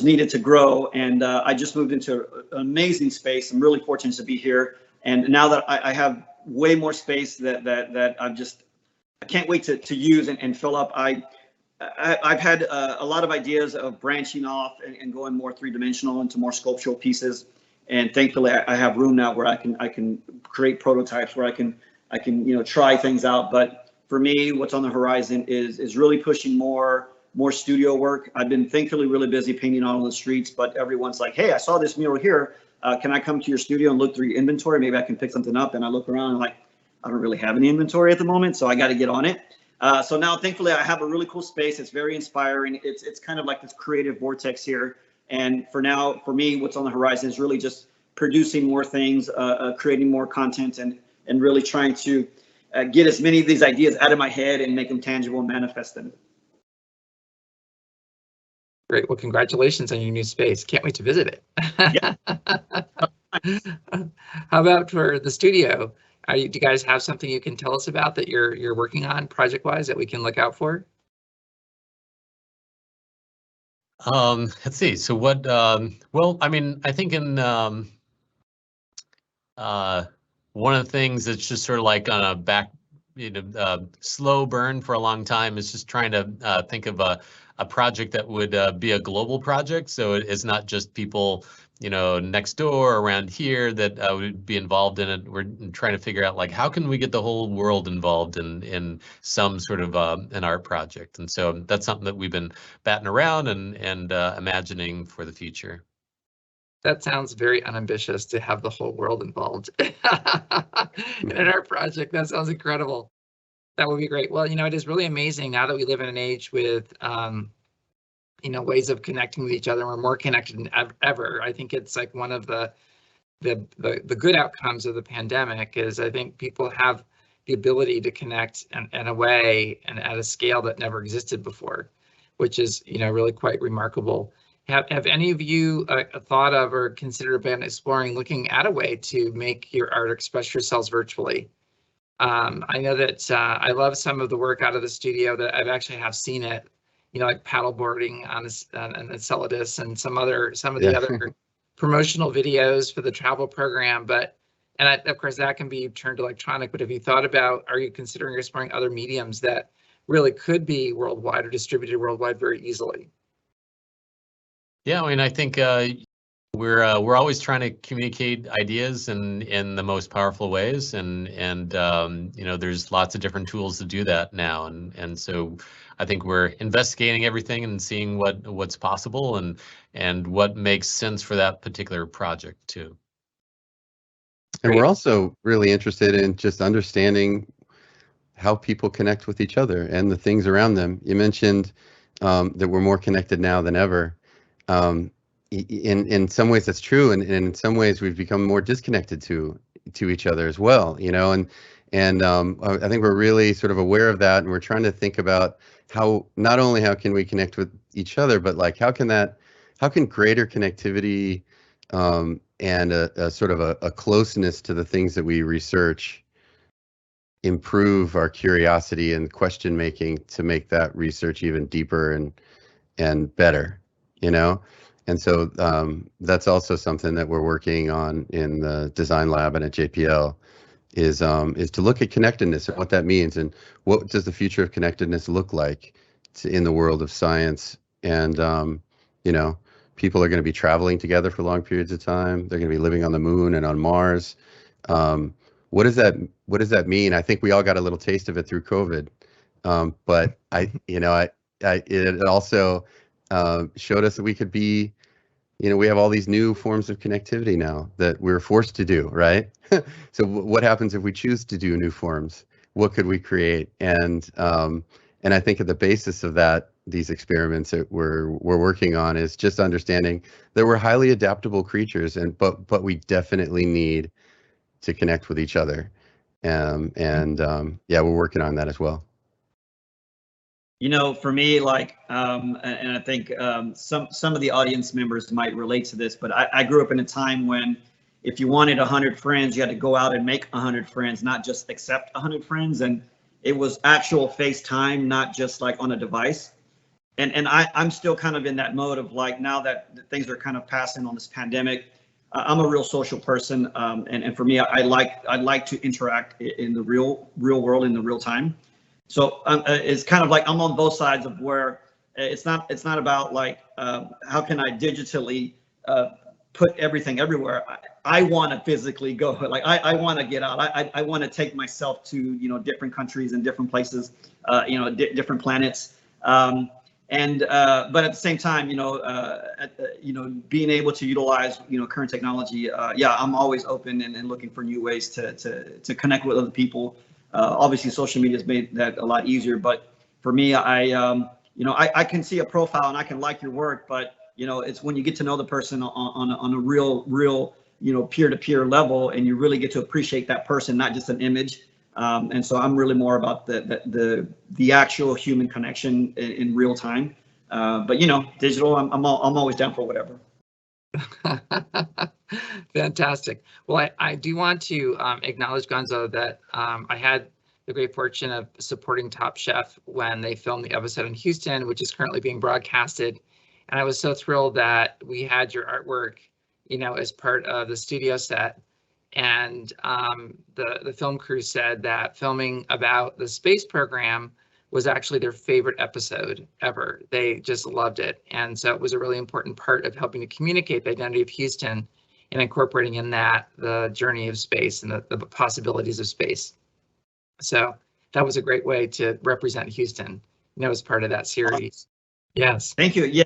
[SPEAKER 5] needed to grow, and I just moved into an amazing space. I'm really fortunate to be here, and now that I have way more space that I can't wait to use and fill up. I've had a lot of ideas of branching off and going more 3-dimensional into more sculptural pieces, and thankfully I have room now where I can create prototypes, where I can try things out. But for me, what's on the horizon is really pushing more studio work. I've been thankfully really busy painting on the streets, but everyone's like, hey, I saw this mural here. Can I come to your studio and look through your inventory? Maybe I can pick something up. And I look around and like, I don't really have any inventory at the moment, so I got to get on it. So now, thankfully, I have a really cool space. It's very inspiring. It's kind of like this creative vortex here. And for now, for me, what's on the horizon is really just producing more things, creating more content, and really trying to get as many of these ideas out of my head and make them tangible and manifest them.
[SPEAKER 2] Great. Well, congratulations on your new space. Can't wait to visit it.
[SPEAKER 5] Yeah.
[SPEAKER 2] How about for the studio? Do you guys have something you can tell us about that you're working on project-wise that we can look out for?
[SPEAKER 3] Let's see. So what? Well, I mean, I think in one of the things that's just sort of like on a back, slow burn for a long time is just trying to think of a project that would be a global project. So it's not just people, next door around here that would be involved in it. We're trying to figure out like, how can we get the whole world involved in some sort of an art project? And so that's something that we've been batting around and imagining for the future.
[SPEAKER 2] That sounds very unambitious to have the whole world involved in an art project. That sounds incredible. That would be great. Well, it is really amazing now that we live in an age with ways of connecting with each other. We're more connected than ever. I think it's like one of the good outcomes of the pandemic is I think people have the ability to connect in a way and at a scale that never existed before, which is, really quite remarkable. Have any of you thought of or considered about exploring looking at a way to make your art express yourselves virtually? I know that I love some of the work out of the studio that I've actually have seen it, like paddleboarding on Enceladus and some of the other promotional videos for the travel program. Of course that can be turned electronic, but have you thought about, are you considering exploring other mediums that really could be worldwide or distributed worldwide very easily?
[SPEAKER 3] Yeah, I mean, I think we're always trying to communicate ideas in the most powerful ways, and there's lots of different tools to do that now, and so I think we're investigating everything and seeing what's possible and what makes sense for that particular project too.
[SPEAKER 4] And we're also really interested in just understanding how people connect with each other and the things around them. You mentioned that we're more connected now than ever. In some ways that's true, and in some ways we've become more disconnected to each other as well. I think we're really sort of aware of that, and we're trying to think about not only how can we connect with each other, but like how can greater connectivity and a sort of a closeness to the things that we research improve our curiosity and question making to make that research even deeper and better, And so that's also something that we're working on in the design lab and at JPL is to look at connectedness and what that means, and what does the future of connectedness look like in the world of science. And people are going to be traveling together for long periods of time. They're going to be living on the moon and on Mars. What does that mean? I think we all got a little taste of it through COVID, but it also showed us that we could be, we have all these new forms of connectivity now that we're forced to do, right? So what happens if we choose to do new forms? What could we create? And I think at the basis of that, these experiments that we're working on is just understanding that we're highly adaptable creatures, but we definitely need to connect with each other. We're working on that as well.
[SPEAKER 5] For me, and I think some of the audience members might relate to this, but I grew up in a time when if you wanted 100 friends, you had to go out and make 100 friends, not just accept 100 friends. And it was actual FaceTime, not just like on a device. And I'm still kind of in that mode of now that things are kind of passing on this pandemic, I'm a real social person. And for me, I like to interact in the real world, in the real time. So it's kind of like I'm on both sides of where it's not about how can I digitally put everything everywhere. I want to physically go, I want to get out. I want to take myself to different countries and different places, different planets. But at the same time, being able to utilize current technology. I'm always open and looking for new ways to connect with other people. Obviously, social media has made that a lot easier. But for me, I can see a profile and I can like your work, but it's when you get to know the person on a real peer-to-peer level, and you really get to appreciate that person, not just an image. And so I'm really more about the actual human connection in real time. But digital, I'm always down for whatever.
[SPEAKER 2] Fantastic. Well, I do want to acknowledge, Gonzo, that I had the great fortune of supporting Top Chef when they filmed the episode in Houston, which is currently being broadcasted. And I was so thrilled that we had your artwork, as part of the studio set. And the film crew said that filming about the space program was actually their favorite episode ever. They just loved it. And so it was a really important part of helping to communicate the identity of Houston and incorporating in that the journey of space and the possibilities of space. So that was a great way to represent Houston, as part of that series. Yes.
[SPEAKER 5] Thank you. Yeah.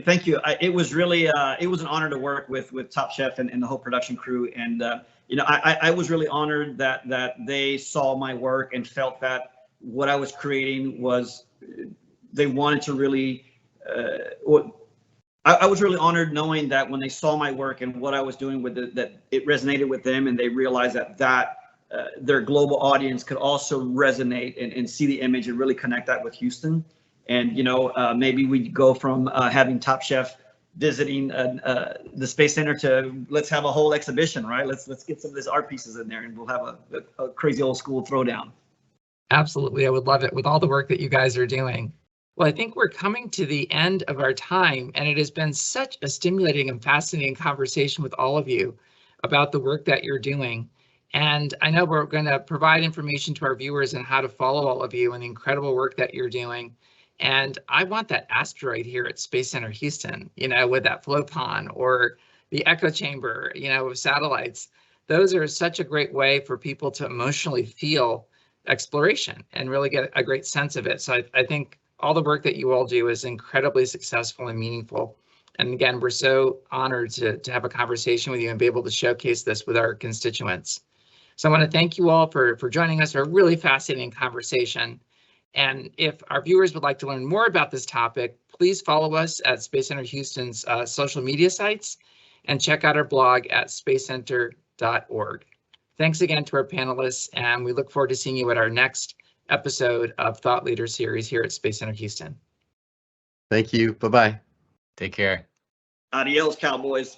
[SPEAKER 5] Thank you. It was really it was an honor to work with Top Chef and the whole production crew. And I was really honored that they saw my work and felt that what I was creating was, they wanted to really, I was really honored knowing that when they saw my work and what I was doing with it, that it resonated with them, and they realized that their global audience could also resonate and see the image and really connect that with Houston. And, you know, maybe we go from having Top Chef visiting the Space Center to let's have a whole exhibition, right? Let's get some of these art pieces in there and we'll have a crazy old school throwdown.
[SPEAKER 2] Absolutely. I would love it with all the work that you guys are doing. Well, I think we're coming to the end of our time, and it has been such a stimulating and fascinating conversation with all of you about the work that you're doing. And I know we're going to provide information to our viewers on how to follow all of you and the incredible work that you're doing. And I want that asteroid here at Space Center Houston, you know, with that float pond or the echo chamber, you know, with satellites. Those are such a great way for people to emotionally feel exploration and really get a great sense of it. So I think all the work that you all do is incredibly successful and meaningful. And again, we're so honored to have a conversation with you and be able to showcase this with our constituents. So I want to thank you all for joining us for a really fascinating conversation. And if our viewers would like to learn more about this topic, please follow us at Space Center Houston's social media sites and check out our blog at spacecenter.org. Thanks again to our panelists, and we look forward to seeing you at our next episode of Thought Leader Series here at Space Center Houston.
[SPEAKER 4] Thank you. Bye-bye.
[SPEAKER 3] Take care.
[SPEAKER 5] Adios, Cowboys.